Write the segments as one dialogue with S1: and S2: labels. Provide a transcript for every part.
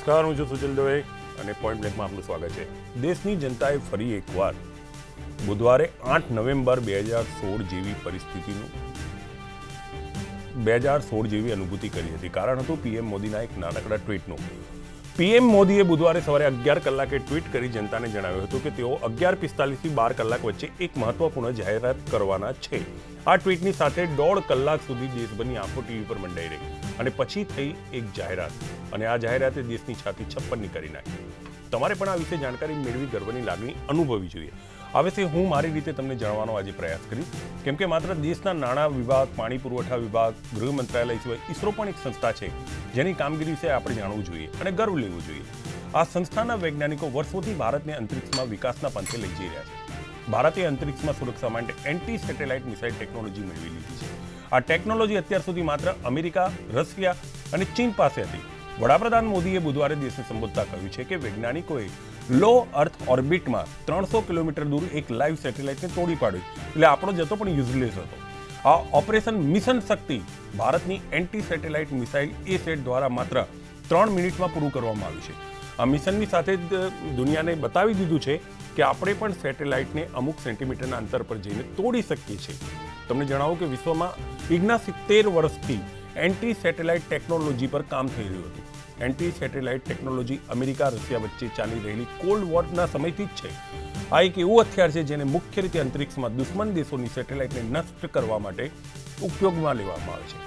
S1: નમસ્કાર, હું છું સુજલ દવે અને પોઈન્ટ બ્લેકમાં આપનું સ્વાગત છે। દેશની જનતાએ ફરી એકવાર બુધવારે 8 નવેમ્બર 2016 જેવી પરિસ્થિતિનું 2016 જેવી અનુભૂતિ કરી હતી। કારણ હતું પીએમ મોદીના એક નાનકડા ટ્વીટનું। પીએમ મોદીએ બુધવારે સવારે 11 કલાકે ટ્વીટ કરી જનતાને જણાવ્યું હતું કે તેઓ 11:45 થી 12 કલાક વચ્ચે એક મહત્વપૂર્ણ જાહેરાત કરવાના છે। આ ટ્વીટની સાથે 1.5 કલાક સુધી દેશભરની આંખો ટીવી પર મંડાઈ રહી અને પછી થઈ એક જાહેરાત અને આ જાહેરાતે દેશની છાતી છપ્પનની કરી નાખી। તમારે પણ આ વિશે જાણકારી મેળવી ગર્વની લાગણી અનુભવવી જોઈએ। આ વિશે હું મારી રીતે તમને જણાવવાનો આજે પ્રયાસ કરીશ, કેમ કે માત્ર દેશના નાણાં વિભાગ, પાણી પુરવઠા વિભાગ, ગૃહ મંત્રાલય સિવાય ઇસરો પણ એક સંસ્થા છે જેની કામગીરી વિશે આપણે જાણવું જોઈએ અને ગર્વ લેવું જોઈએ। આ સંસ્થાના વૈજ્ઞાનિકો વર્ષોથી ભારતને અંતરિક્ષમાં વિકાસના પંથે લઈ જઈ રહ્યા છે। ભારતે અંતરિક્ષમાં સુરક્ષા માટે એન્ટી સેટેલાઇટ મિસાઇલ ટેકનોલોજી મેળવી લીધી છે। આ ટેકનોલોજી અત્યાર સુધી માત્ર અમેરિકા, રશિયા અને ચીન પાસે હતી। વડાપ્રધાન મોદીએ બુધવારે દેશને સંબોધતા કહ્યું છે કે વૈજ્ઞાનિકોએ લો અર્થ ઓર્બિટમાં 300 કિલોમીટર દૂર એક લાઈવ સેટેલાઇટને તોડી પાડ્યું, એટલે આપણો જતો પણ યુઝલેસ હતો। આ ઓપરેશન મિશન શક્તિ ભારતની એન્ટી સેટેલાઇટ મિસાઇલ A-SAT દ્વારા માત્ર 3 મિનિટમાં પૂરું કરવામાં આવ્યું છે। આ મિશનની સાથે જ દુનિયાને બતાવી દીધું છે કે આપણે પણ સેટેલાઇટને અમુક સેન્ટીમીટરના અંતર પર જઈને તોડી શકીએ છીએ। તમને જણાવું કે વિશ્વમાં ઇગ્ના 70 વર્ષથી એન્ટી સેટેલાઇટ ટેકનોલોજી પર કામ થઈ રહ્યું હતું। Anti satellite technology America, Russia વચ્ચે ચાલી રહેલી કોલ્ડ વોરના સમયથી જ છે। આ એક એવું હથિયાર છે જેને મુખ્ય રીતે અંતરિક્ષમાં દુશ્મન દેશોની સેટેલાઇટને નષ્ટ કરવા માટે ઉપયોગમાં લેવામાં આવે છે।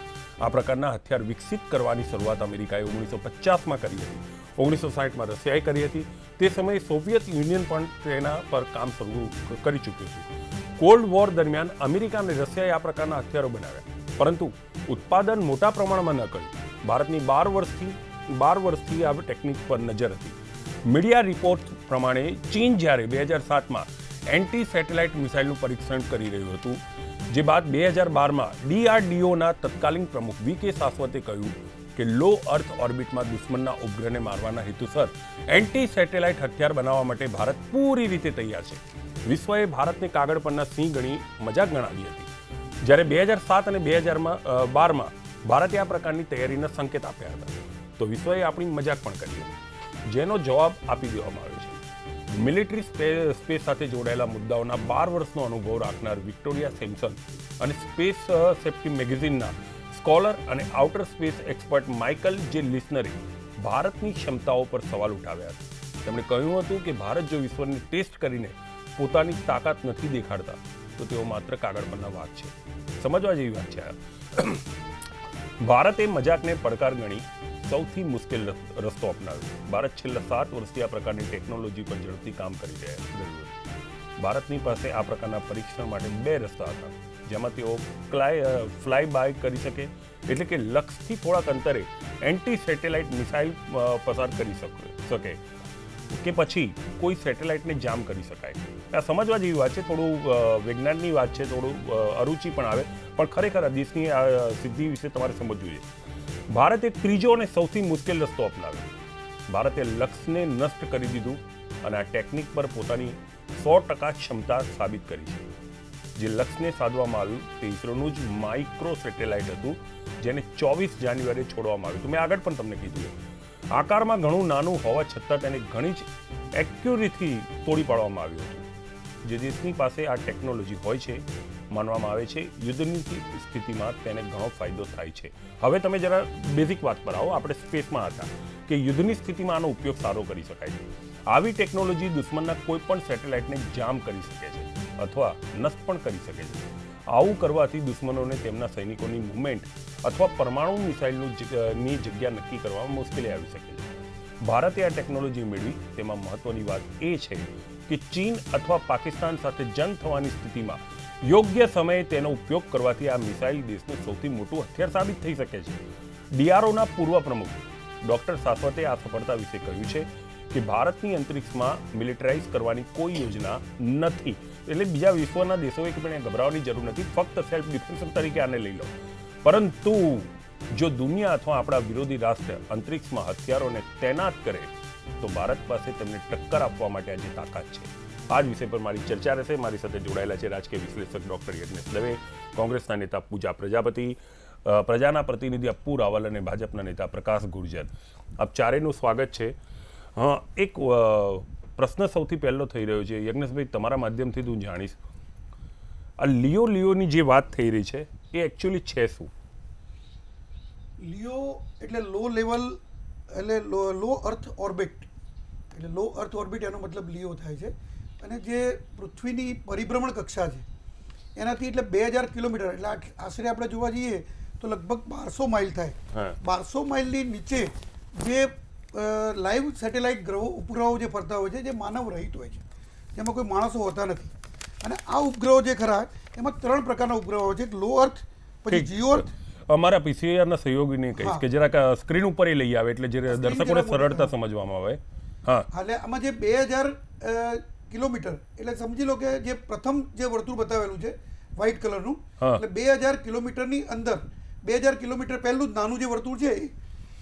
S1: આ પ્રકારના હથિયાર વિકસિત કરવાની શરૂઆત અમેરિકાએ 1950માં કરી હતી। 1960માં રશિયાએ કરી હતી। તે સમયે સોવિયત યુનિયન પણ તેના પર કામ શરૂ કરી ચૂક્યું હતું। કોલ્ડ વોર દરમિયાન અમેરિકા અને રશિયાએ આ પ્રકારના હથિયારો બનાવ્યા, પરંતુ ઉત્પાદન મોટા પ્રમાણમાં ન કર્યું। ભારતની 12 વર્ષથી આ ટેકનિક પર નજર હતી। મીડિયા રિપોર્ટ પ્રમાણે ચીન જ્યારે 2007માં એન્ટી સેટેલાઇટ મિસાઇલનું પરીક્ષણ કરી રહ્યું હતું, જે બાદ 2012માં DRDOના તત્કાલીન પ્રમુખ VK સાસવતે કહ્યું કે લો અર્થ ઓર્બિટમાં દુશ્મનના ઉપગ્રહને મારવાના હેતુસર એન્ટી સેટેલાઇટ હથિયાર બનાવવા માટે ભારત પૂરી રીતે તૈયાર છે। વિશ્વએ ભારતને કાગળ પરના સિંહ ગણી મજાક ગણાવી હતી, જ્યારે 2007 અને 2012માં ભારતે આ પ્રકારની તૈયારીના સંકેત આપ્યા હતા, તો વિશ્વએ આપણી મજાક પણ કરી હતી, જેનો જવાબ આપી દેવામાં આવ્યો છે। મિલિટરી સ્પેસ સાથે જોડાયેલા મુદ્દાઓના 12 વર્ષનો અનુભવ રાખનાર વિક્ટોરિયા સેમસન અને સ્પેસ સેફ્ટી મેગેઝિનના સ્કોલર અને આઉટર સ્પેસ એક્સપર્ટ માઇકલ જે લિસનરે ભારતની ક્ષમતાઓ પર સવાલ ઉઠાવ્યા હતા। તેમણે કહ્યું હતું કે ભારત જો વિશ્વને ટેસ્ટ કરીને પોતાની તાકાત નથી દેખાડતા તો તેઓ માત્ર કાગળ પરના વાત છે। સમજવા જેવી વાત છે। ભારતે મજાકને પડકાર ગણી સૌથી મુશ્કેલ રસ્તો અપનાવ્યો। ભારત છેલ્લા 7 વર્ષથી આ પ્રકારની ટેકનોલોજી પર ઝડપથી કામ કરી રહ્યું હતું। ભારતની પાસે આ પ્રકારના પરીક્ષણ માટે 2 રસ્તા હતા, જેમાં તેઓ ફ્લાય બાય કરી શકે, એટલે કે લક્ષ્યથી થોડાક અંતરે એન્ટી સેટેલાઇટ મિસાઇલ પસાર કરી શકે કે પછી કોઈ સેટેલાઇટને જામ કરી શકાય। આ સમજવા જેવી વાત છે, થોડું વિજ્ઞાનની વાત છે, થોડું અરુચિ પણ આવે, પણ ખરેખર આ દેશની આ સિદ્ધિ વિશે તમારે સમજવું જોઈએ। ભારતે ત્રીજો અને સૌથી મુશ્કેલ રસ્તો અપનાવ્યો। ભારતે લક્ષ્યને નષ્ટ કરી દીધું અને આ ટેકનિક પર પોતાની 100% ક્ષમતા સાબિત કરી છે। જે લક્ષ્યને સાધવામાં આવ્યું તે ઇસરોનું જ માઇક્રો સેટેલાઇટ હતું, જેને 24 જાન્યુઆરીએ છોડવામાં આવ્યું હતું। મેં આગળ પણ તમને કીધું, આકારમાં ઘણું નાનું હોવા છતાં તેને ઘણી જ એક્યુરેટથી તોડી પાડવામાં આવ્યું હતું। જે દેશની પાસે આ ટેકનોલોજી હોય છે, માનવામાં આવે છે યુદ્ધની સ્થિતિમાં તેને ઘણો ફાયદો થાય છે। હવે તમે જરા બેઝિક વાત પર આવો। આપણે સ્પેસમાં હતા કે યુદ્ધની સ્થિતિમાં આનો ઉપયોગ સારો કરી શકાય છે। આવી ટેકનોલોજી દુશ્મનના કોઈ પણ સેટેલાઇટને જામ કરી શકે છે અથવા નષ્ટ પણ કરી શકે છે। આવું કરવાથી દુશ્મનોને તેમના સૈનિકોની મૂવમેન્ટ અથવા પરમાણુ મિસાઇલની જગ્યા નક્કી કરવામાં મુશ્કેલી આવી શકે છે। ભારતે આ ટેકનોલોજી મેળવી, તેમાં મહત્વની વાત એ છે કે ચીન અથવા પાકિસ્તાન સાથે જંગ થવાની સ્થિતિમાં યોગ્ય સમયે તેનો ઉપયોગ કરવાથી આ મિસાઇલ દેશનું સૌથી મોટું હથિયાર સાબિત થઈ શકે છે। DROના પૂર્વ પ્રમુખ ડોક્ટર સાસવતે આ સફળતા વિશે કહ્યું છે કે ભારતની અંતરિક્ષમાં મિલિટરાઇઝ કરવાની કોઈ યોજના નથી, એટલે બીજા વિશ્વના દેશોએ પણ ગભરાવાની જરૂર નથી, ફક્ત સેલ્ફ ડિફેન્સ તરીકે આને લઈ લો। પરંતુ જો દુનિયા અથવા આપણા વિરોધી રાષ્ટ્ર અંતરિક્ષમાં હથિયારોને તૈનાત કરે તો ભારત પાસે તેમને ટક્કર આપવા માટે આજે તાકાત છે। આ જ વિષય પર મારી ચર્ચા રહેશે। મારી સાથે જોડાયેલા છે રાજકીય વિશ્લેષક ડોક્ટર યજ્ઞેશ દવે, કોંગ્રેસના નેતા પૂજા પ્રજાપતિ, પ્રજાના પ્રતિનિધિ અપ્પુ રાવલ અને ભાજપના નેતા પ્રકાશ ગુર્જર. આપ ચારેયનું સ્વાગત છે. એક પ્રશ્ન સૌથી પહેલો થઈ રહ્યો છે યજ્ઞેશભાઈ, તમારા માધ્યમથી હું જાણીશ, આ લિયોની જે વાત થઈ રહી છે એ એકચ્યુઅલી છે શું?
S2: લિયો એટલે લો લેવલ, એટલે લો અર્થ ઓર્બિટ, એટલે લો અર્થ ઓર્બિટ એનો મતલબ લિયો થાય છે. અને જે પૃથ્વીની પરિભ્રમણ કક્ષા છે એનાથી એટલે 2000 કિલોમીટર, એટલે આશરે આપણે જોવા જઈએ તો લગભગ 1200 માઇલ થાય. 1200 માઇલની નીચે જે લાઈવ સેટેલાઇટ ઉપગ્રહો જે ફરતા હોય છે, જે માનવ રહિત હોય છે, જેમાં કોઈ માણસો હોતા નથી. અને આ ઉપગ્રહો જે ખરા એમાં 3 પ્રકારના ઉપગ્રહો હોય છે. એક લો અર્થ, પછી જીઓ અર્થ.
S1: અમારા પીસીઆરના સહયોગીને કહીશ કે જરાક સ્ક્રીન ઉપર લઈ આવે એટલે જે દર્શકોને સરળતા સમજવામાં આવે.
S2: એટલે આમાં જે 2000 કિલોમીટર, એટલે સમજી લો કે જે પ્રથમ જે વર્તુળ બતાવેલું છે વ્હાઇટ કલરનું, એટલે 2000 કિલોમીટરની અંદર, 2000 કિલોમીટર પહેલું જ નાનું જે વર્તુળ છે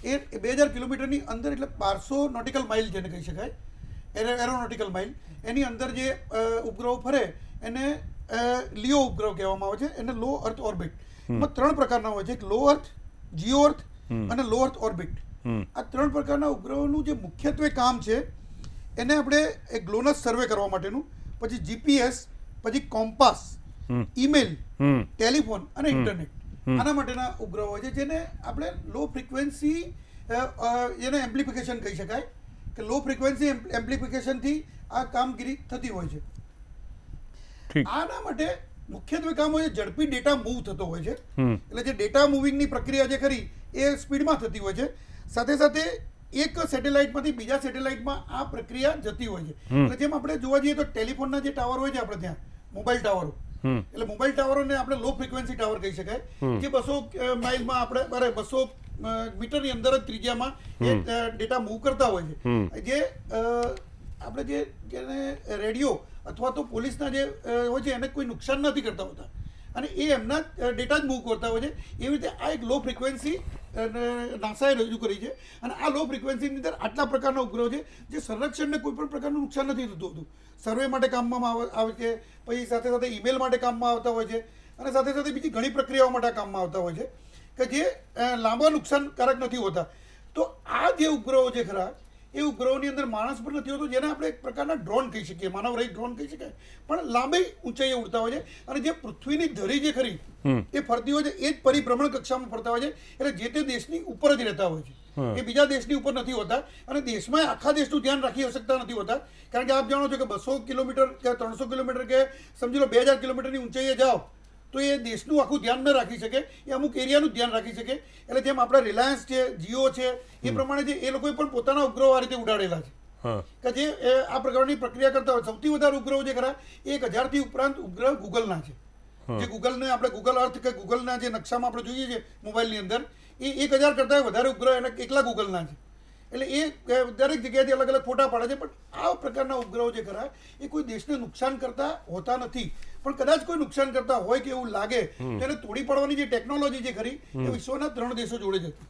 S2: એ 2000 કિલોમીટરની અંદર, એટલે 1200 નોટિકલ માઇલ જેને કહી શકાય, એરોનોટિકલ માઇલ, એની અંદર જે ઉપગ્રહો ફરે એને લિયો ઉપગ્રહ કહેવામાં આવે છે. એને લો અર્થ ઓર્બિટ. એમાં 3 પ્રકારના હોય છે, એક લો અર્થ, જીઓ અર્થ અને લો અર્થ ઓર્બિટ. આ 3 પ્રકારના ઉપગ્રહોનું જે મુખ્યત્વે કામ છે એને આપણે એક ગ્લોનસ સર્વે કરવા માટેનું, પછી જીપીએસ, પછી કોમ્પાસ, ઈમેલ, ટેલિફોન અને ઇન્ટરનેટ, આના માટેના ઉપગ્રહો હોય છે, જેને આપણે લો ફ્રીક્વન્સી જેને એમ્પ્લિફિકેશન કહી શકાય, કે લો ફ્રીક્વન્સી એમ્પ્લિફિકેશનથી આ કામગીરી થતી હોય છે. આના માટે મુખ્યત્વે કામ હોય છે, ઝડપી ડેટા મૂવ થતો હોય છે. એટલે જે ડેટા મૂવિંગની પ્રક્રિયા જે ખરી એ સ્પીડમાં થતી હોય છે. સાથે સાથે એક સેટેલાઇટમાંથી બીજા સેટેલાઇટમાં આ પ્રક્રિયા જતી હોય છે. એટલે જેમ આપણે જોવા જઈએ તો ટેલિફોનના જે ટાવર હોય છે આપણે ત્યાં, મોબાઈલ ટાવરો, એટલે મોબાઈલ ટાવરોને આપણે લો ફ્રીક્વન્સી ટાવર કહી શકાય, જે 200 માઇલમાં આપણે 200 મીટરની અંદર જ ત્રિજ્યામાં એ ડેટા મૂવ કરતા હોય છે. જે આપણે જેને રેડિયો અથવા તો પોલીસના જે હોય છે એને કોઈ નુકસાન નથી કરતા હોતા, અને એ એમના ડેટા જ મૂવ કરતા હોય છે. એવી રીતે આ એક લો ફ્રીક્વન્સી નાસાએ રજૂ કરી છે. અને આ લો ફ્રીક્વન્સીની અંદર આટલા પ્રકારના ઉપગ્રહો છે જે સંરક્ષણને કોઈ પણ પ્રકારનું નુકસાન નથી થતું હતું. સર્વે માટે કામમાં આવે છે, પછી સાથે સાથે ઈમેલ માટે કામમાં આવતા હોય છે, અને સાથે સાથે બીજી ઘણી પ્રક્રિયાઓ માટે કામમાં આવતા હોય છે કે જે લાંબા નુકસાનકારક નથી હોતા. તો આ જે ઉપગ્રહો છે ખરા એ ઉપગ્રહોની અંદર માણસ પણ નથી હોતો, જેને આપણે એક પ્રકારના ડ્રોન કહી શકીએ, માનવ રહિત ડ્રોન કહી શકાય, પણ લાંબી ઊંચાઈએ ઉડતા હોય છે. અને જે પૃથ્વીની ધરી જે ખરી એ ફરતી હોય છે એ જ પરિભ્રમણ કક્ષામાં ફરતા હોય છે. એટલે જે તે દેશની ઉપર જ રહેતા હોય છે, એ બીજા દેશની ઉપર નથી હોતા. અને દેશમાં આખા દેશનું ધ્યાન રાખી શકતા નથી હોતા, કારણ કે આપ જાણો છો કે 200 કિલોમીટર કે 300 કિલોમીટર કે સમજી લો 2000 કિલોમીટરની ઊંચાઈએ જાઓ તો એ દેશનું આખું ધ્યાન ન રાખી શકે, એ અમુક એરિયાનું ધ્યાન રાખી શકે. એટલે જેમ આપણા રિલાયન્સ છે, જીઓ છે, એ પ્રમાણે જે એ લોકોએ પણ પોતાના ઉપગ્રહો આ રીતે ઉડાડેલા છે કે જે આ પ્રકારની પ્રક્રિયા કરતા હોય. સૌથી વધારે ઉપગ્રહો જે ખરા 1000થી ઉપરાંત ઉપગ્રહ ગૂગલના છે. જે ગૂગલને આપણે ગૂગલ અર્થ કે ગૂગલના જે નકશામાં આપણે જોઈએ છીએ મોબાઈલની અંદર, એ 1000 કરતાં વધારે ઉપગ્રહ એના એકલા ગૂગલના છે. એટલે એ દરેક જગ્યાએથી અલગ અલગ ફોટા પાડે છે. પણ આ પ્રકારના ઉપગ્રહો જે ખરા એ કોઈ દેશને નુકસાન કરતા હોતા નથી. પણ કદાચ કોઈ નુકસાન કરતા હોય કે એવું લાગે તો એને તોડી પાડવાની જે ટેકનોલોજી જે ખરી એ વિશ્વના 3 દેશો જોડે જ હતી.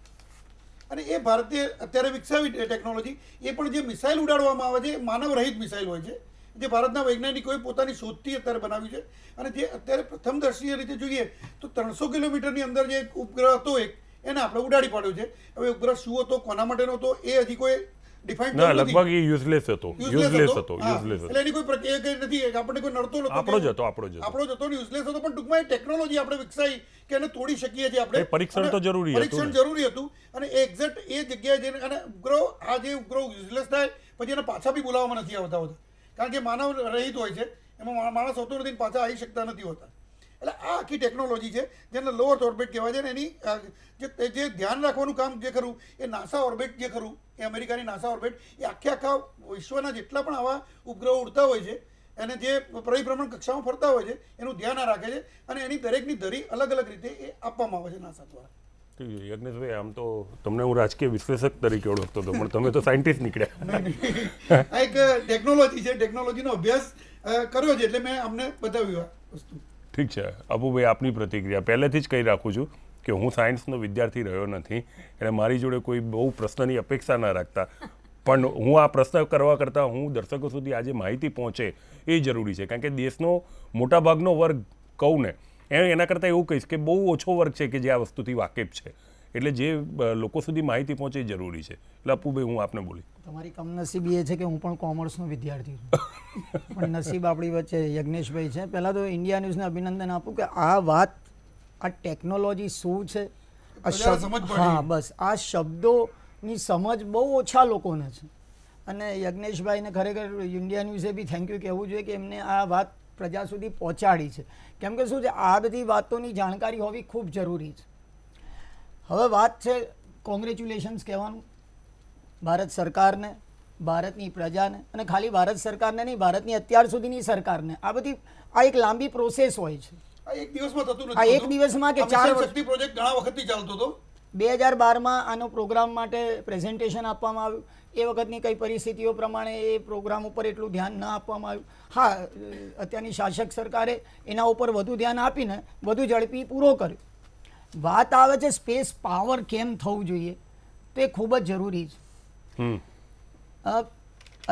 S2: અને એ ભારતે અત્યારે વિકસાવી ટેકનોલોજી, એ પણ જે મિસાઇલ ઉડાડવામાં આવે છે માનવ રહિત મિસાઇલ હોય છે, જે ભારતના વૈજ્ઞાનિકોએ પોતાની શોધથી અત્યારે બનાવી છે. અને જે અત્યારે પ્રથમ દર્શનીય રીતે જોઈએ તો 300 કિલોમીટરની અંદર જે ઉપગ્રહ હતો એક, એને આપણે ઉડાડી પાડ્યો છે. હવે ઉપગ્રહ શું હતો, કોના માટેનો હતો, એ હજી કોઈ ડિફાઇન
S1: ના, લગભગ એ યુઝલેસ હતો.
S2: એટલે એની કોઈ પ્રક્રિયા નથી, આપણને કોઈ નડતો નતો,
S1: આપણો જ હતો ને
S2: યુઝલેસ હતો. પણ ટૂંકમાં એ ટેકનોલોજી આપણે વિકસાવી કે એને તોડી શકીએ છીએ આપણે.
S1: પરીક્ષણ તો જરૂરી
S2: હતું. અને એક્ઝેક્ટ એ જગ્યાએ જઈને અને ઉપગ્રહ, આ જે ઉપગ્રહ યુઝલેસ થાય પછી એને પાછા બી બોલાવવામાં નથી આવતા હોતા, કારણ કે માનવ રહિત હોય છે, એમાં માણસ હોતો નથી, પાછા આવી શકતા નથી હોતા. એટલે આ આખી ટેકનોલોજી છે જેને લો અર્થ ઓર્બિટ કહેવાય છે. અને એની જે ધ્યાન રાખવાનું કામ જે ખરું એ નાસા ઓર્બિટ જે ખરું, એ અમેરિકાની નાસા ઓર્બિટ, એ આખા વિશ્વના જેટલા પણ આવા ઉપગ્રહો ઉડતા હોય છે અને જે પરિભ્રમણ કક્ષામાં ફરતા હોય છે એનું ધ્યાન રાખે છે. અને એની દરેકની ધરી અલગ અલગ રીતે એ આપવામાં આવે છે નાસા દ્વારા.
S1: યજ્ઞેશભાઈ, આમ તો તમને હું રાજકીય વિશ્લેષક તરીકે ઓળખતો હતો, પણ તમે તો સાયન્ટિસ્ટ નીકળ્યા.
S2: આ એક ટેકનોલોજી છે, ટેકનોલોજીનો અભ્યાસ કર્યો છે એટલે મેં અમને બતાવ્યું આ વસ્તુ.
S1: ઠીક છે અપુભાઈ, આપની પ્રતિક્રિયા. પહેલેથી જ કહી રાખું છું કે હું સાયન્સનો વિદ્યાર્થી રહ્યો નથી, એટલે મારી જોડે કોઈ બહુ પ્રશ્નની અપેક્ષા ન રાખતા. પણ હું આ પ્રશ્ન કરવા કરતાં હું દર્શકો સુધી આજે માહિતી પહોંચે એ જરૂરી છે, કારણ કે દેશનો મોટાભાગનો વર્ગ કહું ને એના કરતાં એવું કહીશ કે બહુ ઓછો વર્ગ છે કે જે આ વસ્તુથી વાકેફ છે, એટલે જે લોકો સુધી માહિતી પહોંચે એ જરૂરી છે. એટલે અપુભાઈ હું આપને બોલી,
S3: તમારી કમનસીબી એ છે કે હું પણ કોમર્સનો વિદ્યાર્થી છું, પણ નસીબ આપણી વચ્ચે યજ્ઞેશભાઈ છે. પહેલાં તો ઇન્ડિયા ન્યૂઝને અભિનંદન આપું કે આ વાત, આ ટેકનોલોજી શું છે, હા બસ આ શબ્દોની સમજ બહુ ઓછા લોકોને છે. અને યજ્ઞેશભાઈને ખરેખર ઇન્ડિયા ન્યૂઝે બી થેન્ક યુ કહેવું જોઈએ કે એમને આ વાત પ્રજા સુધી પહોંચાડી છે. કેમ કે શું છે, આ બધી વાતોની જાણકારી હોવી ખૂબ જરૂરી છે. હવે વાત છે કોંગ્રેચ્યુલેશન્સ કહેવાનું ભારત સરકારને, ભારતની પ્રજાને, અને ખાલી ભારત સરકારને નહીં, ભારતની અત્યાર સુધીની સરકારને. આ બધી આ એક લાંબી પ્રોસેસ હોય છે.
S2: એક દિવસમાં થતું નથી.
S3: આ એક દિવસમાં કે 4
S2: શક્તિ પ્રોજેક્ટ ઘણા વખતથી ચાલતો હતો.
S3: 2012માં આનો પ્રોગ્રામ માટે પ્રેઝન્ટેશન આપવામાં આવ્યું. એ વખતની કઈ પરિસ્થિતિઓ પ્રમાણે એ પ્રોગ્રામ ઉપર એટલું ધ્યાન ન આપવામાં આવ્યું. હા, અત્યારની શાસક સરકારે એના ઉપર વધુ ધ્યાન આપીને વધુ ઝડપી પૂરો કર્યો. વાત આવે છે સ્પેસ પાવર કેમ થવું જોઈએ, તો એ ખૂબ જ જરૂરી છે.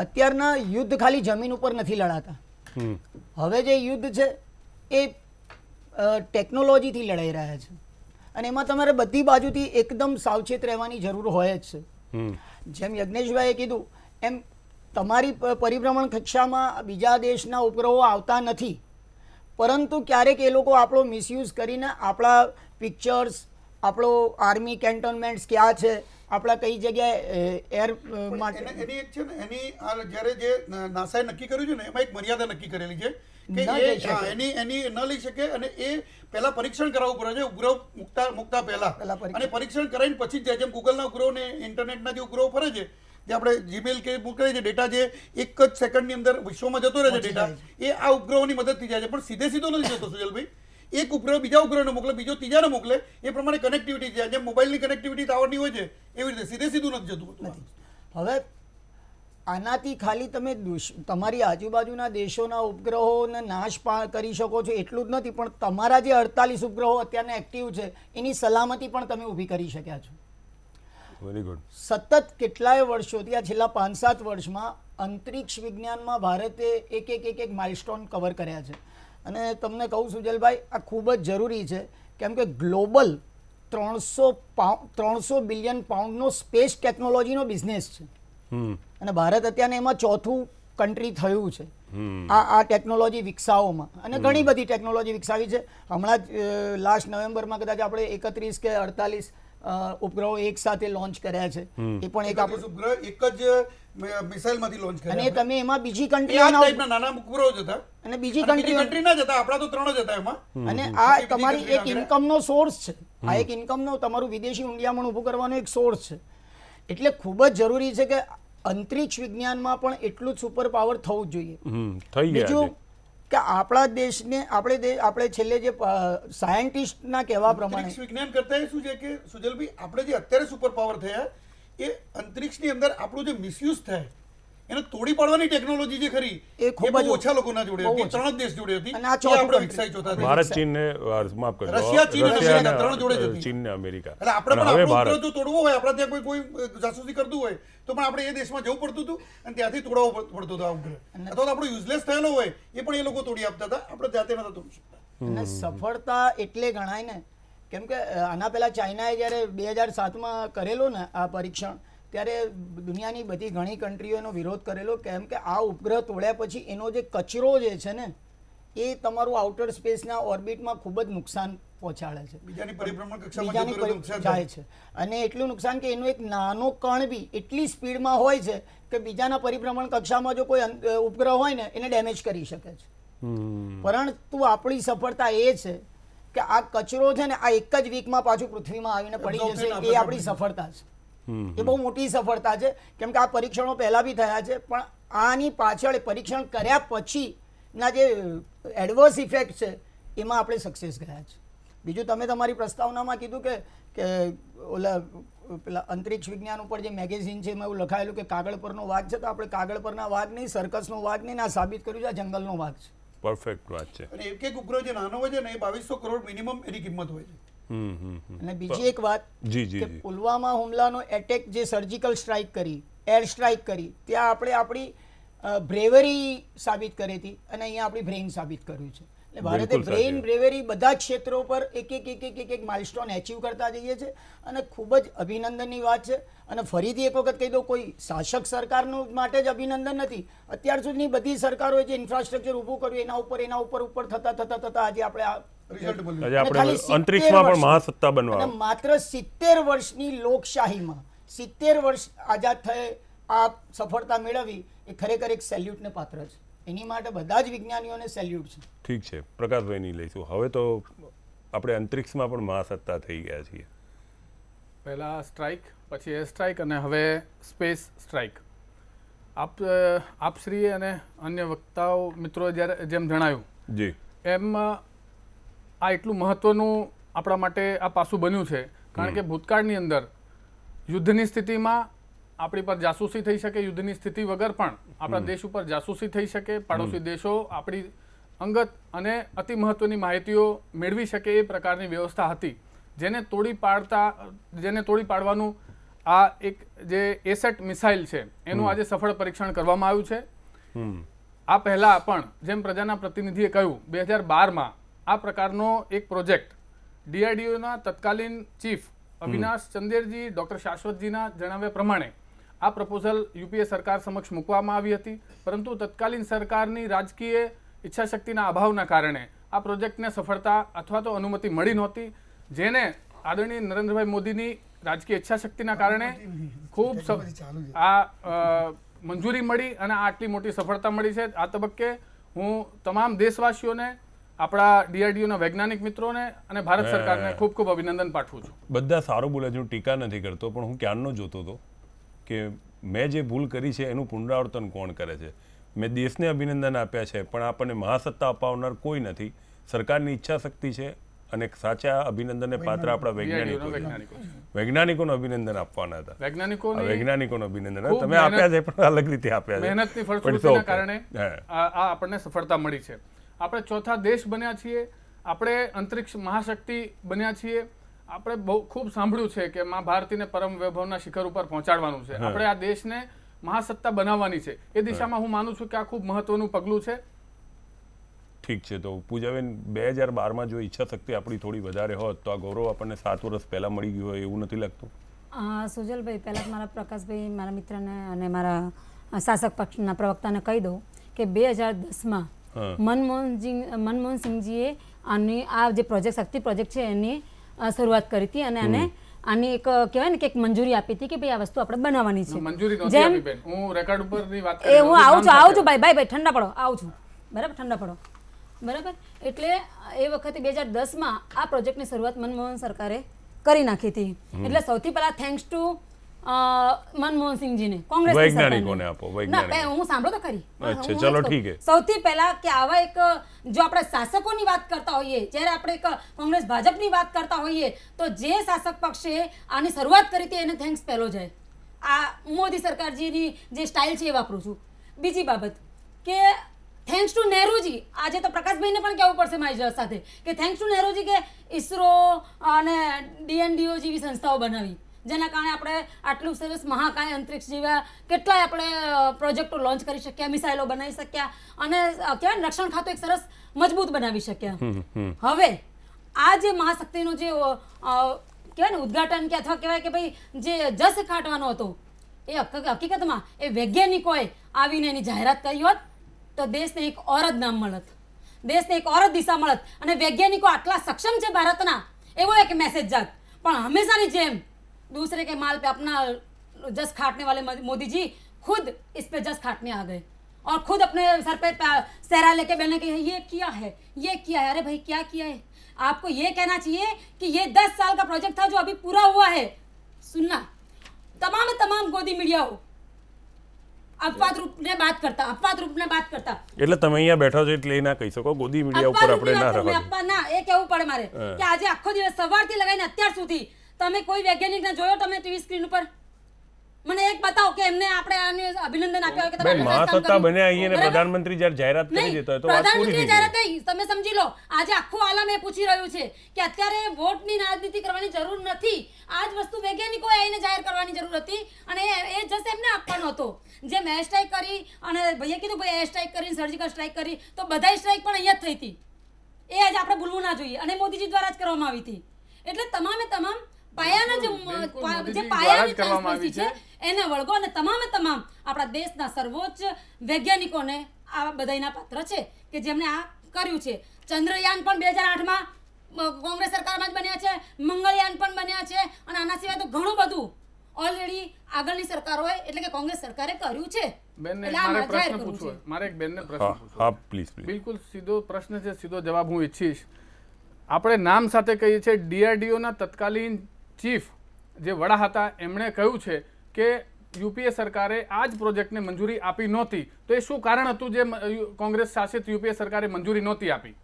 S3: અત્યારના યુદ્ધ ખાલી જમીન ઉપર નથી લડાતા. હવે જે યુદ્ધ છે એ ટેકનોલોજીથી લડાઈ રહ્યા છે, અને એમાં તમારે બધી બાજુથી એકદમ સાવચેત રહેવાની જરૂર હોય જ છે. જેમ યજ્ઞેશભાઈએ કીધું એમ તમારી પરિભ્રમણ કક્ષામાં બીજા દેશના ઉપગ્રહો આવતા નથી, પરંતુ ક્યારેક એ લોકો આપણો મિસયુઝ કરીને આપણા પિક્ચર્સ, આપણો આર્મી કેન્ટોનમેન્ટ્સ ક્યાં છે, આપણા કઈ જગ્યાએ એર માટે
S2: એની એક છે ને એની જ્યારે જે નાસાએ નક્કી કર્યું છે ને એમાં એક મર્યાદા નક્કી કરેલી છે કે એની ન લઈ શકે, અને એ પહેલા પરીક્ષણ કરાવવું પડે છે ઉપગ્રહ મૂકતા પહેલા, અને પરીક્ષણ કરાવીને પછી જ જાય. જેમ ગૂગલના ઉપગ્રહો ને ઇન્ટરનેટના જે ઉપગ્રહો ફરે છે, જે આપણે જીમેલ કે મોકલીએ છીએ ડેટા, જે એક જ સેકન્ડની અંદર વિશ્વમાં જતો રહે છે ડેટા, એ આ ઉપગ્રહોની મદદથી જાય છે. પણ સીધે સીધો નથી જતો સુજલભાઈ. એક ઉપગ્રહ બીજા ઉપગ્રહને મોકલે, બીજો ત્રીજાને મોકલે, એ પ્રમાણે કનેક્ટિવિટી છે. જેમ મોબાઈલની કનેક્ટિવિટી ટાવરની હોય છે એવી રીતે સીધે સીધું નથી જતું.
S3: હવે આનાથી ખાલી તમે તમારી આજુબાજુના દેશોના ઉપગ્રહોને નાશ કરી શકો છો એટલું જ નથી, પણ તમારા જે 48 ઉપગ્રહો અત્યારના એક્ટિવ છે એની સલામતી પણ તમે ઊભી કરી શક્યા છો.
S1: Very good.
S3: સતત કેટલાય વર્ષોથી, આ છેલ્લા 5-7 વર્ષમાં અંતરિક્ષ વિજ્ઞાનમાં ભારતે એક માઇલસ્ટોન કવર કર્યા છે. અને તમને કહું સુજલભાઈ, આ ખૂબ જ જરૂરી છે, કેમ કે ગ્લોબલ 300 બિલિયન પાઉન્ડનો સ્પેસ ટેકનોલોજીનો બિઝનેસ છે, અને ભારત અત્યારે એમાં 4થું કન્ટ્રી થયું છે આ ટેકનોલોજી વિકસાવવામાં. અને ઘણી બધી ટેકનોલોજી વિકસાવી છે. હમણાં જ લાસ્ટ નવેમ્બરમાં કદાચ આપણે 31 કે 48 ઉપગ્રહો એક સાથે લોન્ચ કર્યા છે. એ પણ એક
S2: ઉપગ્રહ એક જ મિસાઇલમાંથી લોન્ચ કર્યા,
S3: અને તમે એમાં બીજી કન્ટ્રીના
S2: નાના ઉપગ્રહો જ હતા,
S3: અને બીજી કન્ટ્રીના
S2: જ હતા. આપણા તો 3 જ હતા એમાં.
S3: અને આ તમારી એક ઇન્કમનો સોર્સ છે. આ એક ઇન્કમનો તમારું વિદેશી ઊંડિયામણ ઊભું કરવાનો એક સોર્સ છે. એટલે ખૂબ જ જરૂરી છે કે અંતરિક્ષ વિજ્ઞાનમાં પણ એટલું જ સુપર પાવર થવું જ જોઈએ. બીજું કે આપણા દેશને આપણે છેલ્લે જે સાયન્ટિસ્ટના કહેવા પ્રમાણે
S2: વિજ્ઞાન કરતા શું છે કે સુજલભાઈ, આપણે જે અત્યારે સુપર પાવર થયા એ અંતરિક્ષની અંદર આપણું જે મિસયુઝ થાય એને તોડી પાડવાની ટેકનોલોજી જે ખરી એ ખૂબ જ ઓછા લોકોના જોડે હતી. 3 જ દેશ જોડે હતી, અને આપણે વિકસાઈ ચોથા દેશ.
S1: ભારત, ચીન ને માફ કરજો,
S2: રશિયા, ચીન અને અમેરિકા 3 જોડે જ હતી.
S1: ચીન ને અમેરિકા.
S2: એટલે આપણે પણ આપણો જો તોડવો હોય, આપણે ત્યાં કોઈ જાસૂસી કરતું હોય તો પણ આપણે એ દેશમાં જવું પડતું હતું, અને ત્યાંથી તોડવો પડતો હતો આ ઉપગ્રહ. અથવા તો આપણો યુઝલેસ થયેલો હોય એ પણ એ લોકો તોડી આપતા હતા, આપણે જાતે નતા તોડી શકતા.
S3: અને સફળતા એટલે ગણાય ને, કેમ કે આના પહેલા ચાઇનાએ જ્યારે 2007માં કરેલું ને આ પરીક્ષણ, ત્યારે દુનિયાની બધી ઘણી કન્ટ્રીઓ એનો વિરોધ કરેલો, કેમ કે આ ઉપગ્રહ તોડ્યા પછી એનો જે કચરો જે છે ને એ તમારું આઉટર સ્પેસના ઓર્બિટમાં ખૂબ જ નુકસાન પહોંચાડે છે,
S2: બીજાની પરિભ્રમણ કક્ષામાં
S3: જાય છે. અને એટલું નુકસાન કે એનો એક નાનો કણ બી એટલી સ્પીડમાં હોય છે કે બીજાના પરિભ્રમણ કક્ષામાં જો કોઈ ઉપગ્રહ હોય ને એને ડેમેજ કરી શકે છે. પરંતુ આપણી સફળતા એ છે કે આ કચરો છે ને આ એક જ વીકમાં પાછું પૃથ્વીમાં આવીને પડી જશે, એ આપણી સફળતા છે. એ બહુ મોટી સફળતા છે, કેમ કે આ પરીક્ષણો પહેલા બી થયા છે, પણ આની પાછળ પરીક્ષણ કર્યા પછીના જે એડવર્સ ઇફેક્ટ છે એમાં આપણે સક્સેસ ગયા છે. બીજું તમે તમારી પ્રસ્તાવનામાં કીધું કે ઓલા પેલા અંતરિક્ષ વિજ્ઞાન ઉપર જે મેગેઝિન છે એમાં એવું લખાયેલું કે કાગળ પરનો વાઘ છે, તો આપણે કાગળ પરના વાઘ નહીં, સર્કસનો વાઘ નહીં, આ સાબિત કર્યું છે આ જંગલનો વાઘ છે.
S1: પરફેક્ટ વાત છે.
S2: અને એક ઉપગ્રહ જે નાનો હોય છે ને એ 2200 કરોડ મિનિમમ એની કિંમત હોય છે.
S3: અને બીજી એક વાત કે પુલવામા હુમલાનો એટેક જે સર્જિકલ સ્ટ્રાઇક કરી, એર સ્ટ્રાઇક કરી, ત્યાં આપણે આપણી બ્રેવરી સાબિત કરી હતી, અને અહીંયા આપણી બ્રેઇન સાબિત કર્યું છે. એટલે ભારતે બ્રેઇન બ્રેવેરી બધા જ ક્ષેત્રો પર એક માઇલસ્ટોન એચીવ કરતા જઈએ છે અને ખૂબ જ અભિનંદનની વાત છે. અને ફરીથી એક વખત કહી દો, કોઈ શાસક સરકારનું માટે જ અભિનંદન નથી. અત્યાર સુધીની બધી સરકારોએ જે ઇન્ફ્રાસ્ટ્રક્ચર ઊભું કર્યું એના ઉપર થતા આજે આપણે
S1: અંતરિક્ષમાં પણ મહાસત્તા બનવા
S3: માત્ર 70 વર્ષની લોકશાહીમાં 70 વર્ષ આઝાદ થયે આ સફળતા મેળવી એ ખરેખર એક સેલ્યુટને પાત્ર છે. એની માટે બધા જ વિજ્ઞાનીઓને સેલ્યુટ છે.
S1: ઠીક છે, પ્રકાશભાઈની લઈશું. હવે તો આપણે અંતરિક્ષમાં પણ મહાસત્તા થઈ ગયા છીએ.
S4: પહેલા સ્ટ્રાઇક, પછી એર સ્ટ્રાઇક અને હવે સ્પેસ સ્ટ્રાઇક. આપશ્રીએ અને અન્ય વક્તાઓ મિત્રો જ્યારે જેમ જણાવ્યું
S1: જી
S4: એમ આ એટલું મહત્વનું આપણા માટે આ પાસું બન્યું છે કારણ કે ભૂતકાળની અંદર યુદ્ધની સ્થિતિમાં આપણી પર જાસૂસી થઈ શકે, યુદ્ધની સ્થિતિ વગર પણ આપણા દેશ ઉપર જાસૂસી થઈ શકે, પાડોશી દેશો આપણી અંગત અને અતિ મહત્વની માહિતીઓ મેળવી શકે એ પ્રકારની વ્યવસ્થા હતી, જેને તોડી પાડવાનું આ એક જે એસેટ મિસાઇલ છે એનું આજે સફળ પરીક્ષણ કરવામાં આવ્યું છે. આ પહેલા પણ જેમ પ્રજાના પ્રતિનિધિએ કહ્યું 2012માં આ પ્રકારનો એક પ્રોજેક્ટ ડીઆરડીઓના તત્કાલીન ચીફ અવિનાશ ચંદેરજી, ડોક્ટર શાશ્વતજીના જણાવ્યા પ્રમાણે આ પ્રપોઝલ યુપીએ સરકાર સમક્ષ મૂકવામાં આવી હતી, પરંતુ તત્કાલીન સરકારની રાજકીય ઈચ્છાશક્તિના અભાવના કારણે આ પ્રોજેક્ટને સફળતા અથવા તો અનુમતિ મળી નહોતી, જેને આદરણીય નરેન્દ્રભાઈ મોદીની રાજકીય ઈચ્છાશક્તિના કારણે ખૂબ આ મંજૂરી મળી અને આટલી મોટી સફળતા મળી છે. આ તબક્કે હું તમામ દેશવાસીઓને, આપણા ડીઆરડીઓના વૈજ્ઞાનિક મિત્રોને અને ભારત સરકારને ખૂબ ખૂબ અભિનંદન પાઠવું છું.
S1: બધા સારું બોલે છે, હું ટીકા નથી કરતો, પણ હું ક્યારનો જોતો હતો કે મેં જે ભૂલ કરી છે એનું પુનરાવર્તન કોણ કરે છે. મેં દેશને અભિનંદન આપ્યા છે, પણ આપણને મહાસત્તા અપાવનાર કોઈ નથી. સરકારની ઈચ્છા શક્તિ છે અને સાચા અભિનંદનને પાત્ર આપણા વૈજ્ઞાનિકોને અભિનંદન આપવાના હતા. વૈજ્ઞાનિકોને અભિનંદન તમે આપ્યા છે, પણ અલગ રીતે આપ્યા છે.
S4: મહેનતની ફળશ્રુતિના કારણે આ આપણને સફળતા મળી છે. આપણે ચોથા દેશ બન્યા છીએ, આપણે અંતરિક્ષ મહાશક્તિ બન્યા છીએ. આપણે બહુ ખૂબ સાંભળ્યું છે કે માં ભારતીને પરમ વૈભવના શિખર ઉપર પહોંચાડવાનું છે. આપણે આ દેશને મહાસત્તા બનાવવાની છે. એ દિશામાં હું માનું છું કે આ ખૂબ મહત્વનું પગલું છે.
S1: ઠીક છે, તો પૂજાબેન 2012માં જો ઈચ્છા શક્તિ આપણી થોડી વધારે હોત તો આ ગૌરવ આપણને 7 વર્ષ પહેલા મળી ગયું હોય એવું નથી લાગતું?
S5: સુજલભાઈ, પહેલા મારા પ્રકાશભાઈ, મારા મિત્રને અને મારા શાસક પક્ષના પ્રવક્તાને કહી દઉં કે 2010માં મનમોહનસિંહજીએ આ જે પ્રોજેક્ટ શક્તિ પ્રોજેક્ટ છે એની શરૂઆત કરી હતી અને આની એક કહેવાય ને કે એક મંજૂરી આપી હતી કે ભાઈ આ વસ્તુ આપણે બનાવવાની છે.
S4: હું રેકોર્ડ ઉપરની વાત
S5: કરી હું આવું છું ભાઈ ઠંડા પડો, આવું છું બરાબર, ઠંડા પડો બરાબર. એટલે એ વખતે 2010માં આ પ્રોજેક્ટની શરૂઆત મનમોહન સરકારે કરી નાખી હતી. એટલે સૌથી પહેલા થેન્ક્સ ટુ મનમોહનસિંહજીને, કોંગ્રેસ
S1: વૈજ્ઞાનિકોને આપો.
S5: હું સાંભળો તો ખરી.
S1: અચ્છા, ચલો ઠીક છે.
S5: સૌથી પહેલા કે આવા એક જો આપણે શાસકોની વાત કરતા હોઈએ, જ્યારે આપણે એક કોંગ્રેસ ભાજપની વાત કરતા હોઈએ, તો જે શાસક પક્ષે આની શરૂઆત કરી હતી એને થેન્ક્સ પહેલો જાય. આ મોદી સરકારજીની જે સ્ટાઇલ છે એ વાપરું છું. બીજી બાબત કે થેન્ક્સ ટુ નહેરુજી, આજે તો પ્રકાશભાઈને પણ કહેવું પડશે મારી સાથે કે થેન્ક્સ ટુ નહેરુજી કે ઇસરો અને ડીએનડીઓ જેવી સંસ્થાઓ બનાવી, જેના કારણે આપણે આટલું સરસ મહાકાય અંતરિક્ષ જેવા કેટલાય આપણે પ્રોજેક્ટો લોન્ચ કરી શક્યા, મિસાઇલો બનાવી શક્યા અને કહેવાય રક્ષણ ખાતું એક સરસ મજબૂત બનાવી શક્યા. હવે આ જે મહાશક્તિનો જે કહેવાય ને ઉદ્ઘાટન કે અથવા કહેવાય કે ભાઈ જે જસ કાઢવાનો હતો, એ હકીકતમાં એ વૈજ્ઞાનિકોએ આવીને એની જાહેરાત કરી હોત તો દેશને એક ઓર જ નામ મળત, દેશને એક ઓર જ દિશા મળત અને વૈજ્ઞાનિકો આટલા સક્ષમ છે ભારતના એવો એક મેસેજ જાત. પણ હંમેશાની જેમ दूसरे के माल पे अपना जस खाटने वाले मोदी जी खुद इस पे जस खाटने आ गए और खुद अपने सर पे सहरा लेके बैठने के ये किया है, ये किया है. अरे भाई क्या किया है? आपको ये कहना चाहिए कि ये 10 साल का प्रोजेक्ट था जो अभी पूरा हुआ है. सुनना, तमाम गोदी मीडियाओ अपवाद रूप ने बात करता
S1: એટલે તમે અહીંયા બેઠા છો એટલે ના કહી શકો ગોદી મીડિયા ઉપર આપણે ના રહેવા
S3: ના. એ કહેવું પડે મારે કે આજે આખો દિવસ સવારથી લગાવીને અત્યાર સુધી તમે કોઈ વૈજ્ઞાનિકને જોયો તમે ટીવી સ્ક્રીન ઉપર? મને એક બતાવો કે એમને આપણે અભિનંદન આપ્યા હોય કે તમે
S1: મહાસત્તા બન્યા અહીંયા ને પ્રધાનમંત્રી જ્યારે જાહેરાત કરી દેતો હોય તો વાત પૂરી થઈ
S3: જાય. તમે સમજી લો, આજે આખું આલમ એ પૂછી રહ્યું છે કે અત્યારે વોટની રાજનીતિ કરવાની જરૂર નથી. આ જ વસ્તુ વૈજ્ઞાનિકોએ આવીને જાહેર કરવાની જરૂર હતી અને એ જસ એમને આપવાનો હતો. જેમ એર સ્ટ્રાઇક કરી અને ભાઈએ કીધું ભાઈ એર સ્ટ્રાઇક કરીને સર્જિકલ સ્ટ્રાઇક કરી, તો બધા સ્ટ્રાઇક પણ અહીંયા જ થઈ હતી.
S5: એ આજે આપણે ભૂલવું ના જોઈએ અને મોદીજી દ્વારા જ કરવામાં આવી હતી. એટલે તમામે તમામ પાયાના જે પાયાની ટ્રાન્સપરન્સી છે એને વળગો અને તમામ આપણા દેશના સર્વોચ્ચ વૈજ્ઞાનિકોને આ બધાયના પાત્ર છે કે જેમણે આ કર્યું છે. ચંદ્રયાન પણ 2008માં કોંગ્રેસ સરકારમાં જ બન્યા છે, મંગળયાન પણ બન્યા છે અને આના સિવાય તો ઘણું બધું ઓલરેડી આગળની સરકારોએ એટલે કે કોંગ્રેસ સરકારે કર્યું છે.
S4: બેનને મારે પ્રશ્ન પૂછવો, મારે એક બેનને પ્રશ્ન પૂછવો.
S1: હા પ્લીઝ.
S4: બિલકુલ સીધો પ્રશ્ન છે, સીધો જવાબ હું ઈચ્છીશ. આપણે નામ સાથે કહીએ છીએ DRDOના તત્કાલીન ચીફ જે વડા હતા એમણે કહ્યું છે કે યુપીએ સરકારે આ જ પ્રોજેક્ટને મંજૂરી આપી નહોતી. તો એ શું કારણ હતું જે કોંગ્રેસ શાસિત યુપીએ સરકારે મંજૂરી નહોતી આપી?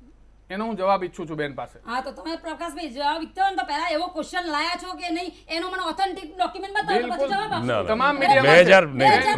S4: એનો હું જવાબ ઈચ્છું છું બેન પાસે.
S5: હા તો તમે પ્રકાશભાઈ જવાબ ઈચ્છો ને તો પહેલા એવો ક્વેશ્ચન લાયા છો કે નહીં એનો મને ઓથેન્ટિક ડોક્યુમેન્ટ બતાવો પછી જવાબ આપો.
S4: તમામ
S1: 2000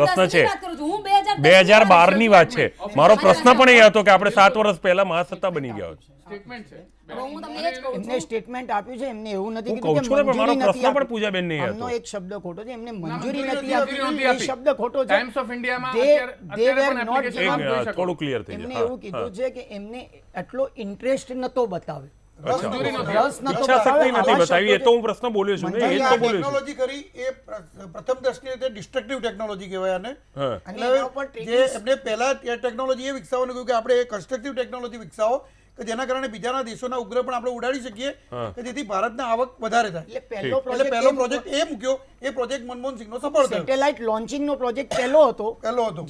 S1: પ્રશ્ન છે 2012 ની વાત છે. મારો પ્રશ્ન પણ એ હતો કે આપણે 7 વર્ષ પહેલા મહાસત્તા બની ગયા હતા.
S4: સ્ટેટમેન્ટ છે.
S5: હું તમને એ જ કહું
S3: એમને સ્ટેટમેન્ટ આપ્યું છે, એમને એવું નથી
S1: હું
S3: કીધું
S1: કહું છું ને,
S3: કે
S1: પણ મારો
S3: મંજૂરી
S1: પ્રશ્ન
S3: નથી
S1: પણ પૂજાબેન નહીં
S3: આપી.
S1: હતો.
S3: આમનો એક શબ્દ ખોટો છે, એમને મંજૂરી
S4: મંજૂરી
S3: નથી
S4: નહોતી
S3: આપી
S4: આપી.
S3: એ શબ્દ ખોટો છે.
S4: ટાઈમ્સ ઓફ ઇન્ડિયામાં
S3: They
S4: અત્યારે
S3: were
S4: પણ
S3: not
S4: application
S3: given-
S4: જોઈ શકો.
S1: થોડું ક્લિયર થઈ
S3: એમને
S1: જાય.
S3: એવું કીધું છે કે એમને એટલો ઇન્ટરેસ્ટ નતો બતાવ્યો,
S4: મંજૂરી નહોતી
S3: રસ નતો
S1: ઈચ્છા શક્તિ
S3: બતાવ્યો.
S1: નથી
S3: આવા
S1: બતાવી. એ
S3: શબ્દો
S1: તો હું પ્રશ્ન બોલ્યો છું ને, એ જ
S2: આ
S1: તો બોલ્યો છું.
S2: ટેકનોલોજી કરી એ પ્રથમ દ્રષ્ટિએ તે ડિસ્ટ્રક્ટિવ ટેકનોલોજી કહેવાય આને.
S1: હા.
S3: અને એના ઉપર
S2: એટલે જે એમને પહેલા ટેકનોલોજી એ વિકસાવવાનું કહ્યું કે આપણે કન્સ્ટ્રક્ટિવ ટેકનોલોજી વિકસાવો કે જેના કારણે બીજાના દેશોના ઉપગ્રહ પણ આપણે ઉડાડી શકીએ કે જેથી ભારતના આવક વધારે થાય.
S3: એટલે પહેલો
S2: એટલે પહેલો પ્રોજેક્ટ એ મૂક્યો, એ પ્રોજેક્ટ મનમોહન સિંહનો સફળ થયો.
S3: સેટેલાઇટ લોન્ચિંગનો પ્રોજેક્ટ પહેલો હતો,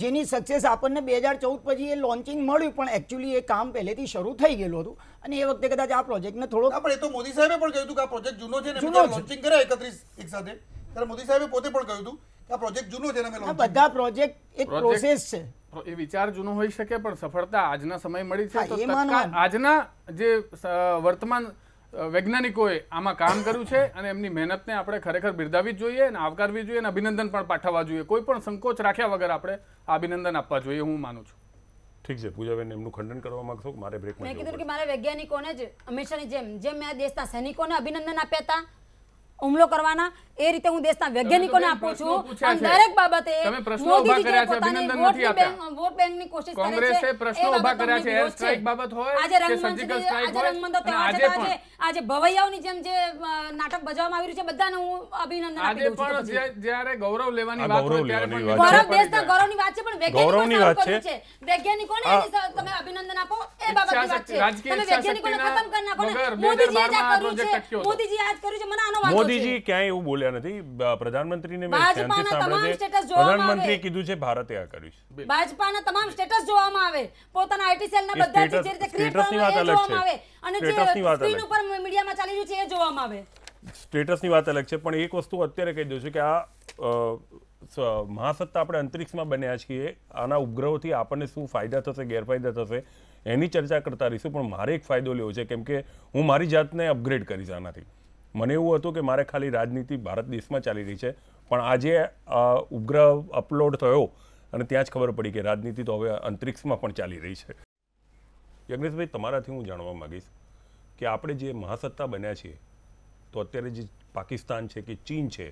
S3: જેની સક્સેસ આપણને 2014 પછી એ લોન્ચિંગ મળ્યું, પણ એકચ્યુઅલી એ કામ પહેલેથી શરૂ થઈ ગયેલું હતું અને એ વખતે કદાચ આ પ્રોજેક્ટને થોડો
S2: હા, પણ એ તો મોદી સાહેબે પણ કહ્યું હતું કે આ પ્રોજેક્ટ જૂનો છે ને
S3: જૂનો છે.
S2: લોન્ચિંગ કર્યા 31 એક સાથે ત્યારે મોદી સાહેબે પોતે પણ કહ્યું હતું કે આ પ્રોજેક્ટ જૂનો છે ને અમે
S3: આ
S2: launching
S3: બધા પ્રોજેક્ટ એક પ્રોસેસ છે.
S4: એ વિચાર જૂનો હોઈ શકે પણ સફળતા આજના સમય મળી છે
S3: હા,
S4: તો
S3: એ માનવાનું.
S4: આજના જે વર્તમાન વૈજ્ઞાનિકોએ આમાં કામ કર્યું છે અને એમની મહેનતને આપણે ખરેખર બિરદાવવી જ જોઈએ અને આવકારવી જોઈએ અને અભિનંદન પણ પાઠવવા જોઈએ. કોઈ પણ સંકોચ રાખ્યા વગર આપણે અભિનંદન આપવા જોઈએ, હું માનું છું.
S1: ઠીક છે પૂજાબેન, એમનું ખંડન કરવા માંગશો? મારે બ્રેકમાં
S5: મેં
S1: જવું
S5: કીધું કે
S1: પડશે.
S5: મારે વૈજ્ઞાનિકોને જ હંમેશાની જેમ મેં દેશના સૈનિકોને અભિનંદન આપ્યા હતા હુમલો કરવાના, એ રીતે હું દેશના વૈજ્ઞાનિકોને આપું છું. અને દરેક બાબતે
S4: તમે પ્રશ્નો ઊભા કર્યા છે, અભિનંદન નથી આપ્યા.
S5: વોટ બેંકની કોશિશ કરે છે.
S4: કોંગ્રેસે પ્રશ્નો
S5: એ
S4: ઊભા
S5: બાબત
S4: કર્યા
S5: અમને
S4: છે, એર
S5: વિરોધ
S4: સ્ટ્રાઇક બાબત હોય
S5: આજે
S4: કે
S5: રંગમંચ
S4: સર્જિકલ સ્ટ્રાઇક
S5: આજે
S4: હોય
S5: રંગમંચનો
S4: અને
S5: તહેવાર
S4: આજે
S5: છે,
S4: પણ
S5: આજે ભવૈયાઓની જેમ જે નાટક ભજવવામાં આવી રહ્યું છે બધાને હું અભિનંદન આપી
S4: આજે
S5: દઉં છું.
S4: પણ જ્યારે ગૌરવ લેવાની
S1: આ
S4: વાત
S1: ગૌરવ
S4: હોય ત્યારે
S1: લેવાની
S4: પણ
S1: વાત
S5: ગૌરવ દેશના ગૌરવની વાત છે પણ
S1: ગૌરવની વાત
S5: વૈજ્ઞાનિકોએ
S1: છે.
S5: સારું કર્યું છે. વૈજ્ઞાનિકોને એની સાથે તમે અભિનંદન આપો એ બાબતની વાત છે.
S4: રાજકીય
S5: તમે વૈજ્ઞાનિકોને ખતમ કરી નાખો ને.
S4: વગર
S5: મોદીજીએ જ
S4: 2012
S5: આ કર્યું
S4: પ્રોજેક્ટ
S5: છે,
S4: અટક્યો હતો.
S5: મોદીજીએ આ જ કર્યું છે, મને આનો વાંધો છે.
S1: મોદીજી ક્યાંય એવું બોલ્યા નથી. પ્રધાનમંત્રીને મેં
S5: ભાજપાના
S1: ધ્યાનથી સાંભળ્યું
S5: તમામ
S1: છે.
S5: સ્ટેટસ જોવામાં
S1: પ્રધાનમંત્રીએ
S5: આવે.
S1: કીધું છે ભારતે આ કર્યું છે.
S5: ભાજપાના તમામ સ્ટેટસ જોવામાં આવે, પોતાના આઈટી સેલના બધા જે રીતે ક્રિએટ
S1: સ્ટેટસની વાત
S5: કરવામાં
S1: અલગ
S5: આવે,
S1: છે.
S5: જોવામાં આવે અને
S1: સ્ટેટસની
S5: જે
S1: વાત
S5: સ્ક્રીન
S1: અલગ.
S5: ઉપર મીડિયામાં ચાલી રહ્યું છે એ જોવામાં આવે.
S1: સ્ટેટસની વાત અલગ છે, પણ એક વસ્તુ અત્યારે કહી દઉં છું કે આ મહાસત્તા આપણે અંતરિક્ષમાં બન્યા છીએ, આના ઉપગ્રહોથી આપણને શું ફાયદા થશે, ગેરફાયદા થશે એની ચર્ચા કરતા રહીશું. પણ મારે એક ફાયદો લેવો છે, કેમ કે હું મારી જાતને અપગ્રેડ કરીશ આનાથી. મને એવું હતું કે મારે ખાલી રાજનીતિ ભારત દેશમાં ચાલી રહી છે, પણ આજે ઉપગ્રહ અપલોડ થયો અને ત્યાં જ ખબર પડી કે રાજનીતિ તો હવે અંતરિક્ષમાં પણ ચાલી રહી છે. યજ્ઞેશભાઈ, તમારાથી હું જાણવા માંગીશ કે આપણે જે મહાસત્તા બન્યા છીએ તો અત્યારે જે પાકિસ્તાન છે કે ચીન છે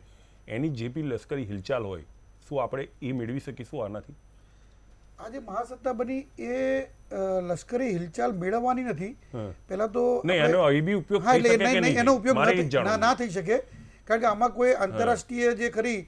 S1: એની જે બી લશ્કરી હિલચાલ હોય, શું આપણે એ મેળવી શકીશું આનાથી?
S2: આજે મહાસત્તા બની એ લશ્કરી હિલચાલ મેળવવાની નથી. પહેલા તો
S1: નહીં, એનો અહીં બી ઉપયોગ
S2: હા,
S1: થઈ
S2: એટલે
S1: શકે કે
S2: નહીં,
S1: નહીં?
S2: એનો ઉપયોગ
S1: મારે એ જ જાણવું
S2: ના થઈ શકે, કારણ કે આમાં કોઈ આંતરરાષ્ટ્રીય જે ખરી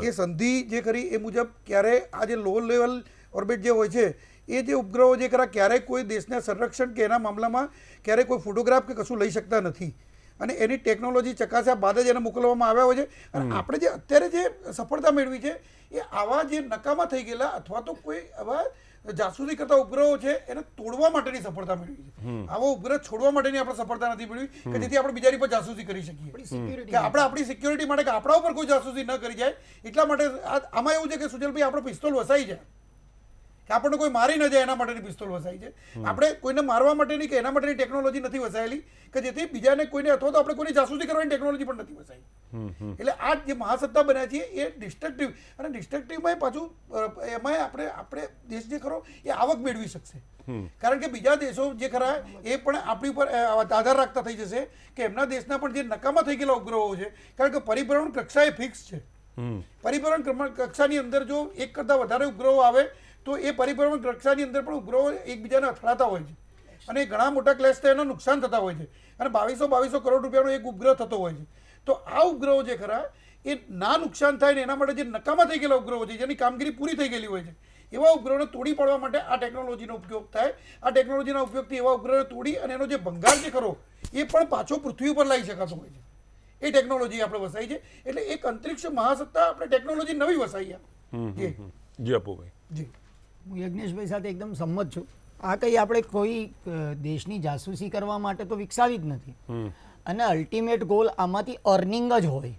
S2: એ સંધિ જે ખરી એ મુજબ ક્યારે આ જે લો લેવલ ઓર્બિટ જે હોય છે એ જે ઉપગ્રહો જે ખરા ક્યારેય કોઈ દેશના સંરક્ષણ કે એના મામલામાં ક્યારેય કોઈ ફોટોગ્રાફ કે કશું લઈ શકતા નથી અને એની ટેકનોલોજી ચકાસ્યા બાદ જ એને મોકલવામાં આવ્યા હોય છે. અને આપણે જે અત્યારે જે સફળતા મેળવી છે એ આવા જે નકામા થઈ ગયેલા અથવા તો કોઈ આવા જાસૂસી કરતા ઉપગ્રહો છે એને તોડવા માટેની સફળતા મેળવી છે. આવો ઉપગ્રહ છોડવા માટેની આપણે સફળતા નથી મેળવી કે જેથી આપણે બીજાની પર જાસૂસી કરી શકીએ, કે આપણે આપણી સિક્યોરિટી માટે કે આપણા ઉપર કોઈ જાસૂસી ન કરી જાય એટલા માટે. આમાં એવું છે કે સુજલભાઈ આપણો પિસ્તોલ વસાઈ જાય કે આપણને કોઈ મારી ન જાય એના માટેની પિસ્તોલ વસાઈ છે. આપણે કોઈને મારવા માટેની કે એના માટેની ટેકનોલોજી નથી વસાયેલી કે જેથી બીજાને કોઈને અથવા તો આપણે કોઈની જાસૂસી કરવાની ટેકનોલોજી પણ નથી વસાઈ. એટલે આ જે મહાસત્તા બન્યા છીએ એ ડિસ્ટ્રક્ટિવ અને ડિસ્ટ્રક્ટિવમાં પાછું એમાં આપણે દેશ જે ખરો એ આવક મેળવી શકશે, કારણ કે બીજા દેશો જે ખરા એ પણ આપણી ઉપર આધાર રાખતા થઈ જશે કે એમના દેશના પણ જે નકામા થઈ ગયેલા ઉપગ્રહો છે, કારણ કે પરિભ્રમણ કક્ષા એ ફિક્સ છે. પરિભ્રમણ કક્ષાની અંદર જો એક કરતાં વધારે ઉપગ્રહો આવે તો એ પરિભ્રમણ કક્ષાની અંદર પણ ઉપગ્રહો એકબીજાને અથડાતા હોય છે. અને ઘણા મોટા ક્લેશ થાય એના નુકસાન થતા હોય છે અને 2200 કરોડ રૂપિયાનો એક ઉપગ્રહ થતો હોય છે. તો આ ઉપગ્રહો જે ખરા એ ના નુકસાન થાય ને એના માટે જે નકામા થઈ ગયેલા ઉપગ્રહો છે જેની કામગીરી પૂરી થઈ ગયેલી હોય છે એવા ઉપગ્રહોને તોડી પાડવા માટે આ ટેકનોલોજીનો ઉપયોગ થાય. આ ટેકનોલોજીના ઉપયોગથી એવા ઉપગ્રહોને તોડી અને એનો જે ભંગાર જે ખરો એ પણ પાછો પૃથ્વી ઉપર લાવી શકાતો હોય છે. એ ટેકનોલોજી આપણે વસાઈ છે. એટલે એક અંતરિક્ષ મહાસત્તા આપણે ટેકનોલોજી નવી વસાઈ
S1: જી અપુભાઈ.
S2: જી
S3: હું યજ્ઞેશભાઈ સાથે એકદમ સંમત છું. આ કંઈ આપણે કોઈ દેશની જાસૂસી કરવા માટે તો વિકસાવી જ નથી અને અલ્ટિમેટ ગોલ આમાંથી અર્નિંગ જ હોય.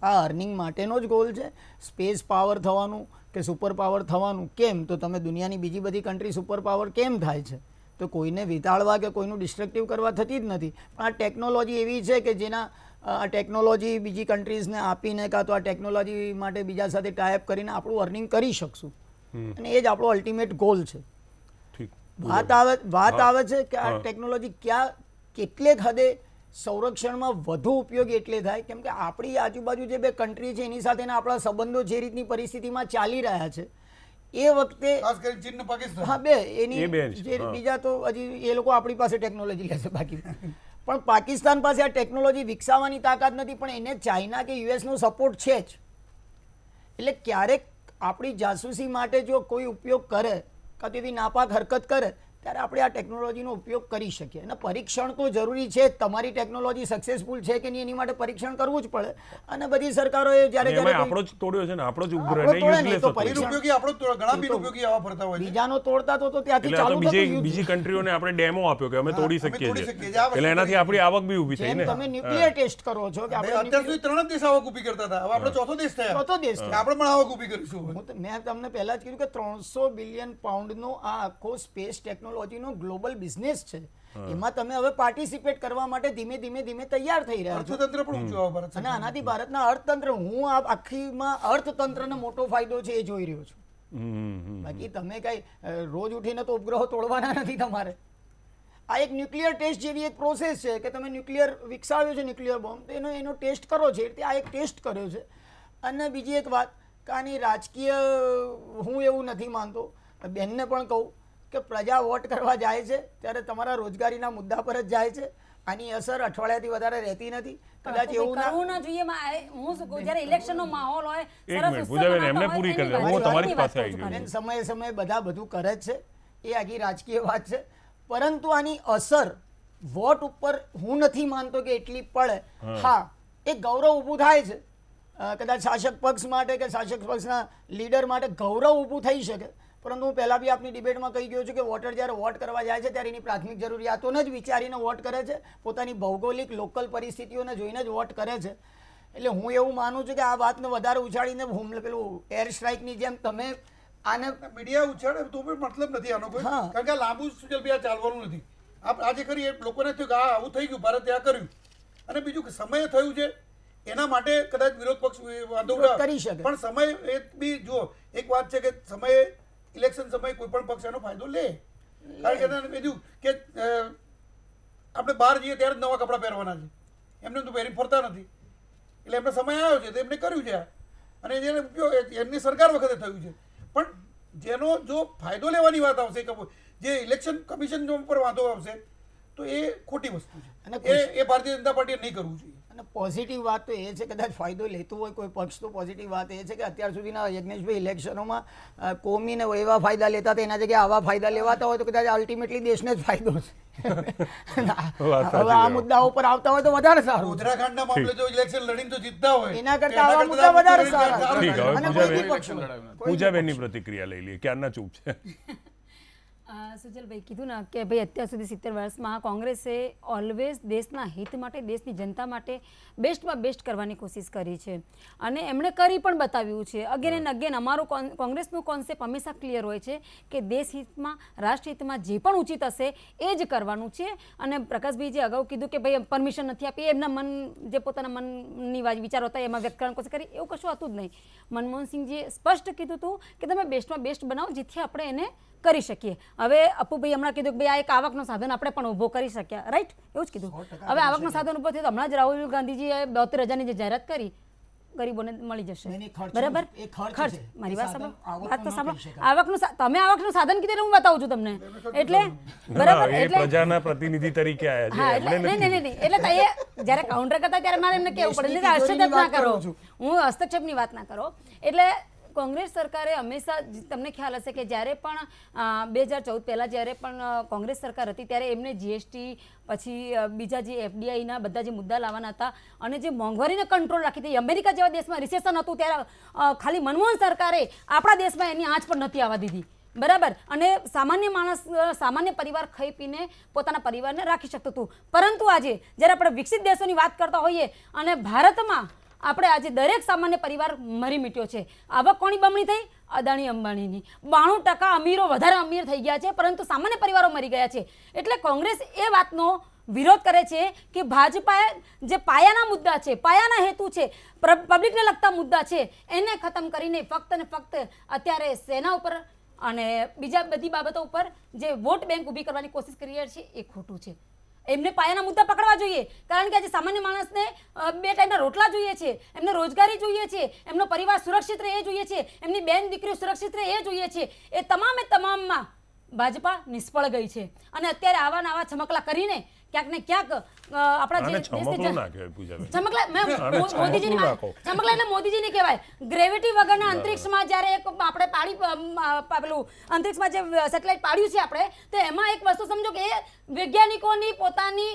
S3: આ અર્નિંગ માટેનો જ ગોલ છે. સ્પેસ પાવર થવાનું કે સુપર પાવર થવાનું કેમ? તો તમે દુનિયાની બીજી બધી કન્ટ્રી સુપર પાવર કેમ થાય છે? તો કોઈને વિતાળવા કે કોઈનું ડિસ્ટ્રક્ટિવ કરવા થતી જ નથી. પણ આ ટેકનોલોજી એવી છે કે જેના આ ટેકનોલોજી બીજી કન્ટ્રીઝને આપીને કાં તો આ ટેકનોલોજી માટે બીજા સાથે ટાઈપ કરીને આપણું અર્નિંગ કરી શકશું અને એ જ આપણો અલ્ટિમેટ ગોલ છે. વાત આવે છે કે આ ટેકનોલોજી કેટલેક હદે સંરક્ષણમાં વધુ ઉપયોગી એટલે થાય કેમ કે આપણી આજુબાજુ જે બે કન્ટ્રી છે એની સાથેના આપણા સંબંધો જે રીતની પરિસ્થિતિમાં ચાલી રહ્યા છે એ વખતે
S2: ખાસ કરીને ચીન ને પાકિસ્તાન
S3: હા બે એની બીજા તો હજી એ લોકો આપણી પાસે ટેકનોલોજી લેશે બાકી પણ પાકિસ્તાન પાસે આ ટેકનોલોજી વિકસાવવાની તાકાત નથી પણ એને ચાઇના કે યુએસનો સપોર્ટ છે જ. એટલે ક્યારેક આપણી જાસૂસી માટે જો કોઈ ઉપયોગ કરે કાં તો એવી નાપાક હરકત કરે ત્યારે આપણે આ ટેકનોલોજીનો ઉપયોગ કરી શકીએ અને પરીક્ષણ તો જરૂરી છે. તમારી ટેકનોલોજી સક્સેસફુલ છે કે નહીં એની માટે પરીક્ષણ કરવું જ પડે અને બધી સરકારોએ જ્યારે
S1: આપણો જ તોડ્યો છે ને આપણો જ ઉપગ્રહને યુઝલેસ હતો.
S2: બિનઉપયોગી આપણો ઘણા બિનઉપયોગી આવા ફરતા હોય છે.
S3: બીજાનો તોડતા તો ત્યાંથી ચાલુ થતું
S1: બીજી કન્ટ્રીઓને આપણે ડેમો આપ્યો કે અમે તોડી શકીએ છીએ એટલે એનાથી આપણી આવક બી ઊભી થઈ ને.
S3: તમે ન્યુક્લિયર ટેસ્ટ કરો છો કે આપણે
S2: અત્યાર સુધી 3 જ દેશ આવક ઊભી કરતા હતા. હવે આપણે ચોથો દેશ થયા.
S3: ચોથો દેશ
S2: આપણે પણ આવક ઊભી કરીશું.
S3: મેં તમને પહેલા જ કીધું કે 300 બિલિયન પાઉન્ડનો આ આખો સ્પેસ ટેકનોલોજીનો ગ્લોબલ બિઝનેસ છે. એમાં તમે હવે પાર્ટિસિપેટ કરવા માટે ધીમે ધીમે તૈયાર થઈ રહ્યા છો.
S2: અર્થતંત્ર પણ ઊંચું આવે ભારત
S3: અને આનાથી ભારતના અર્થતંત્ર હું આ આખીમાં અર્થતંત્રનો મોટો ફાયદો છે એ જોઈ રહ્યો છું. બાકી તમે કઈ રોજ ઉઠીને તો ઉપગ્રહો તોડવાના નથી તમારે. આ એક ન્યુક્લિયર ટેસ્ટ જેવી એક પ્રોસેસ છે કે તમે ન્યુક્લિયર વિકસાવ્યો છે ન્યુક્લિયર બોમ્બ તો એનો ટેસ્ટ કરો છે એટલે આ એક ટેસ્ટ કર્યો છે. અને બીજી એક વાત કે આની રાજકીય હું એવું નથી માનતો. બેનને પણ કહું કે પ્રજા વોટ કરવા જાય છે ત્યારે તમારા રોજગારીના મુદ્દા પર જ જાય છે. આની અસર અઠવાડિયાથી વધારે રહેતી નથી. કદાચ એવું
S5: કરવું ના જોઈએ. હું શું કહું જ્યારે ઇલેક્શનનો માહોલ હોય
S1: એમને પૂરી કરી દે. હું તમારી પાસે આવી ગયો.
S3: સમયે બધા બધું કરે જ છે. એ આખી રાજકીય વાત છે. પરંતુ આની અસર વોટ ઉપર હું નથી માનતો કે એટલી પડે. હા એક ગૌરવ ઊભું થાય છે કદાચ શાસક પક્ષ માટે કે શાસક પક્ષના લીડર માટે ગૌરવ ઊભું થઈ શકે. પરંતુ હું પહેલાં બી આપની ડિબેટમાં કહી ગયો છું કે વોટર જ્યારે વોટ કરવા જાય છે ત્યારે એની પ્રાથમિક જરૂરિયાતોને જ વિચારીને વોટ કરે છે. પોતાની ભૌગોલિક લોકલ પરિસ્થિતિઓને જોઈને જ વોટ કરે છે. એટલે હું એવું માનું છું કે આ વાતને વધારે ઉછાળીને પેલું એર સ્ટ્રાઇકની જેમ તમે આને
S2: મીડિયા ઉછાળે તો પણ મતલબ નથી આનો કોઈ. કારણ કે લાંબુ સુજલભાઈ ચાલવાનું નથી. આજે કરી લોકોને થયું કે આ આવું થઈ ગયું ભારતે આ કર્યું અને બીજું કે સમય થયું છે એના માટે કદાચ વિરોધ પક્ષ વાંધો
S3: કરી શકે
S2: પણ સમય એ બી જુઓ એક વાત છે કે સમયે ઇલેક્શન સમયે કોઈ પણ પક્ષ એનો ફાયદો લે. કારણ કે બીજું કે આપણે બહાર જઈએ ત્યારે જ નવા કપડાં પહેરવાના છે. એમને તો પહેરી ફરતા નથી. એટલે એમને સમય આવ્યો છે તો એમને કર્યું છે અને જેને ઉપયોગ એમની સરકાર વખતે થયું છે. પણ જેનો જો ફાયદો લેવાની વાત આવશે જે ઇલેક્શન કમિશન પર વાંધો આવશે તો એ ખોટી વસ્તુ છે. એ ભારતીય જનતા પાર્ટીએ નહીં કરવું જોઈએ.
S3: અને પોઝિટિવ વાત તો એ છે કદાચ ફાયદો લેતું હોય કોઈ પક્ષ તો પોઝિટિવ વાત એ છે કે અત્યાર સુધીના યજ્ઞેશભાઈ ઇલેક્શનોમાં કોમીને એવા ફાયદા લેતા હતા એના જગ્યાએ આવા ફાયદા લેવાતા હોય તો કદાચ અલ્ટિમેટલી દેશને જ ફાયદો છે. હવે આ મુદ્દાઓ પર આવતા હોય તો વધારે સારું.
S2: ઉત્તરાખંડના મામલે જો ઇલેક્શન લડીને તો જીતતા હોય
S3: એના કરતા આવા મુદ્દા વધારે સારા.
S1: પૂજાબેનની પ્રતિક્રિયા લઈ લઈએ. ક્યારના ચૂપ છે.
S5: સુજલભાઈ કીધું ને કે ભાઈ અત્યાર સુધી 70 વર્ષમાં કોંગ્રેસે ઓલવેઝ દેશના હિત માટે દેશની જનતા માટે બેસ્ટમાં બેસ્ટ કરવાની કોશિશ કરી છે અને એમણે કરી પણ બતાવ્યું છે. અગેન એન્ડ અગેન અમારું કોંગ્રેસનું કોન્સેપ્ટ હંમેશા ક્લિયર હોય છે કે દેશ હિતમાં રાષ્ટ્ર હિતમાં જે પણ ઉચિત હશે એ જ કરવાનું છે. અને પ્રકાશભાઈ જે અગાઉ કીધું કે ભાઈ પરમિશન નથી આપી એમના મન જે પોતાના મનની વિચારો હતા એમાં વ્યક્ત કરવાની કોશિશ કરી એવું કશું હતું જ નહીં. મનમોહનસિંહજીએ સ્પષ્ટ કીધું હતું કે તમે બેસ્ટમાં બેસ્ટ બનાવો જેથી આપણે એને કરી શકીએ. હવે અપુભાઈ હમણાં કીધું કે ભાઈ આ એક આવકનો સાધન આપણે પણ ઊભો કરી શક્યા. રાઈટ એવું જ કીધું. હવે આવકનો સાધન ઊભો થયો તો હમણાં જ રાહુલ ગાંધીજીએ 72,000ની જે જાહેરાત કરી ગરીબોને મળી જશે
S3: નહીં, ખર્ચ
S5: બરાબર
S3: એ ખર્ચ
S5: ખર્ચ
S3: છે.
S5: મારી
S3: એ
S5: વાત
S3: સાધન
S5: સાંભળો
S3: આવકનું
S5: વાત તો
S3: ન
S5: સાંભળો
S3: કહી શકાય.
S5: તમે આવકનું સાધન કીધું એટલે હું બતાવું છું તમને એટલે બરાબર
S1: એ
S5: એટલે
S1: પ્રજાના પ્રતિનિધિ તરીકે આવ્યા
S5: હા
S1: છે
S5: એટલે
S1: એમણે
S5: નહીં એટલે જ્યારે કાઉન્ટર કરતા ત્યારે મારે એમને કહેવું પડે એટલે હસ્તક્ષેપ ના કરો હું હસ્તક્ષેપની વાત ના કરો એટલે કોંગ્રેસ સરકારે હંમેશા તમને ખ્યાલ હશે કે જ્યારે પણ 2014 પહેલાં જ્યારે પણ કોંગ્રેસ સરકાર હતી ત્યારે એમને જીએસટી પછી બીજા જે એફડીઆઈના બધા જે મુદ્દા લાવવાના હતા અને જે મોંઘવારીને કંટ્રોલ રાખી હતી અમેરિકા જેવા દેશમાં રિસેશન હતું ત્યારે ખાલી મનમોહન સરકારે આપણા દેશમાં એની આંચ પણ નથી આવવા દીધી બરાબર અને સામાન્ય માણસ સામાન્ય પરિવાર ખાઈ પીને પોતાના પરિવારને રાખી શકતું હતું પરંતુ આજે જ્યારે આપણે વિકસિત દેશોની વાત કરતા હોઈએ અને ભારતમાં આપણે આજે દરેક સામાન્ય પરિવાર મરી મીટ્યો છે આવક કોની બમણી થઈ અદાણી અંબાણીની 92% અમીરો વધારે અમીર થઈ ગયા છે પરંતુ સામાન્ય પરિવારો મરી ગયા છે એટલે કોંગ્રેસ એ વાતનો વિરોધ કરે છે કે ભાજપાએ જે પાયાના મુદ્દા છે પાયાના હેતુ છે પબ્લિકને લગતા મુદ્દા છે એને ખતમ કરીને ફક્ત ને ફક્ત અત્યારે સેના ઉપર અને બીજા બધી બાબતો ઉપર જે વોટ બેંક ઊભી કરવાની કોશિશ કરી રહ્યા છે એ ખોટું છે એમને પાયાના મુદ્દા પકડવા જોઈએ કારણ કે આજે સામાન્ય માણસને 2 ટાઈમના રોટલા જોઈએ છે એમને રોજગારી જોઈએ છે એમનો પરિવાર સુરક્ષિત રહે એ જોઈએ છે એમની બેન દીકરીઓ સુરક્ષિત રહે એ જોઈએ છે એ તમામમાં ભાજપા નિષ્ફળ ગઈ છે અને અત્યારે આવા નવા છમકલા કરીને ક્યાંક ને ક્યાંક આપણા જે છમકલા એટલે મોદીજીને કહેવાય ગ્રેવિટી વગરના અંતરિક્ષમાં જ્યારે એક આપણે પેલું અંતરિક્ષમાં જે સેટેલાઇટ પાડ્યું છે આપણે તો એમાં એક વસ્તુ સમજો કે એ વૈજ્ઞાનિકોની પોતાની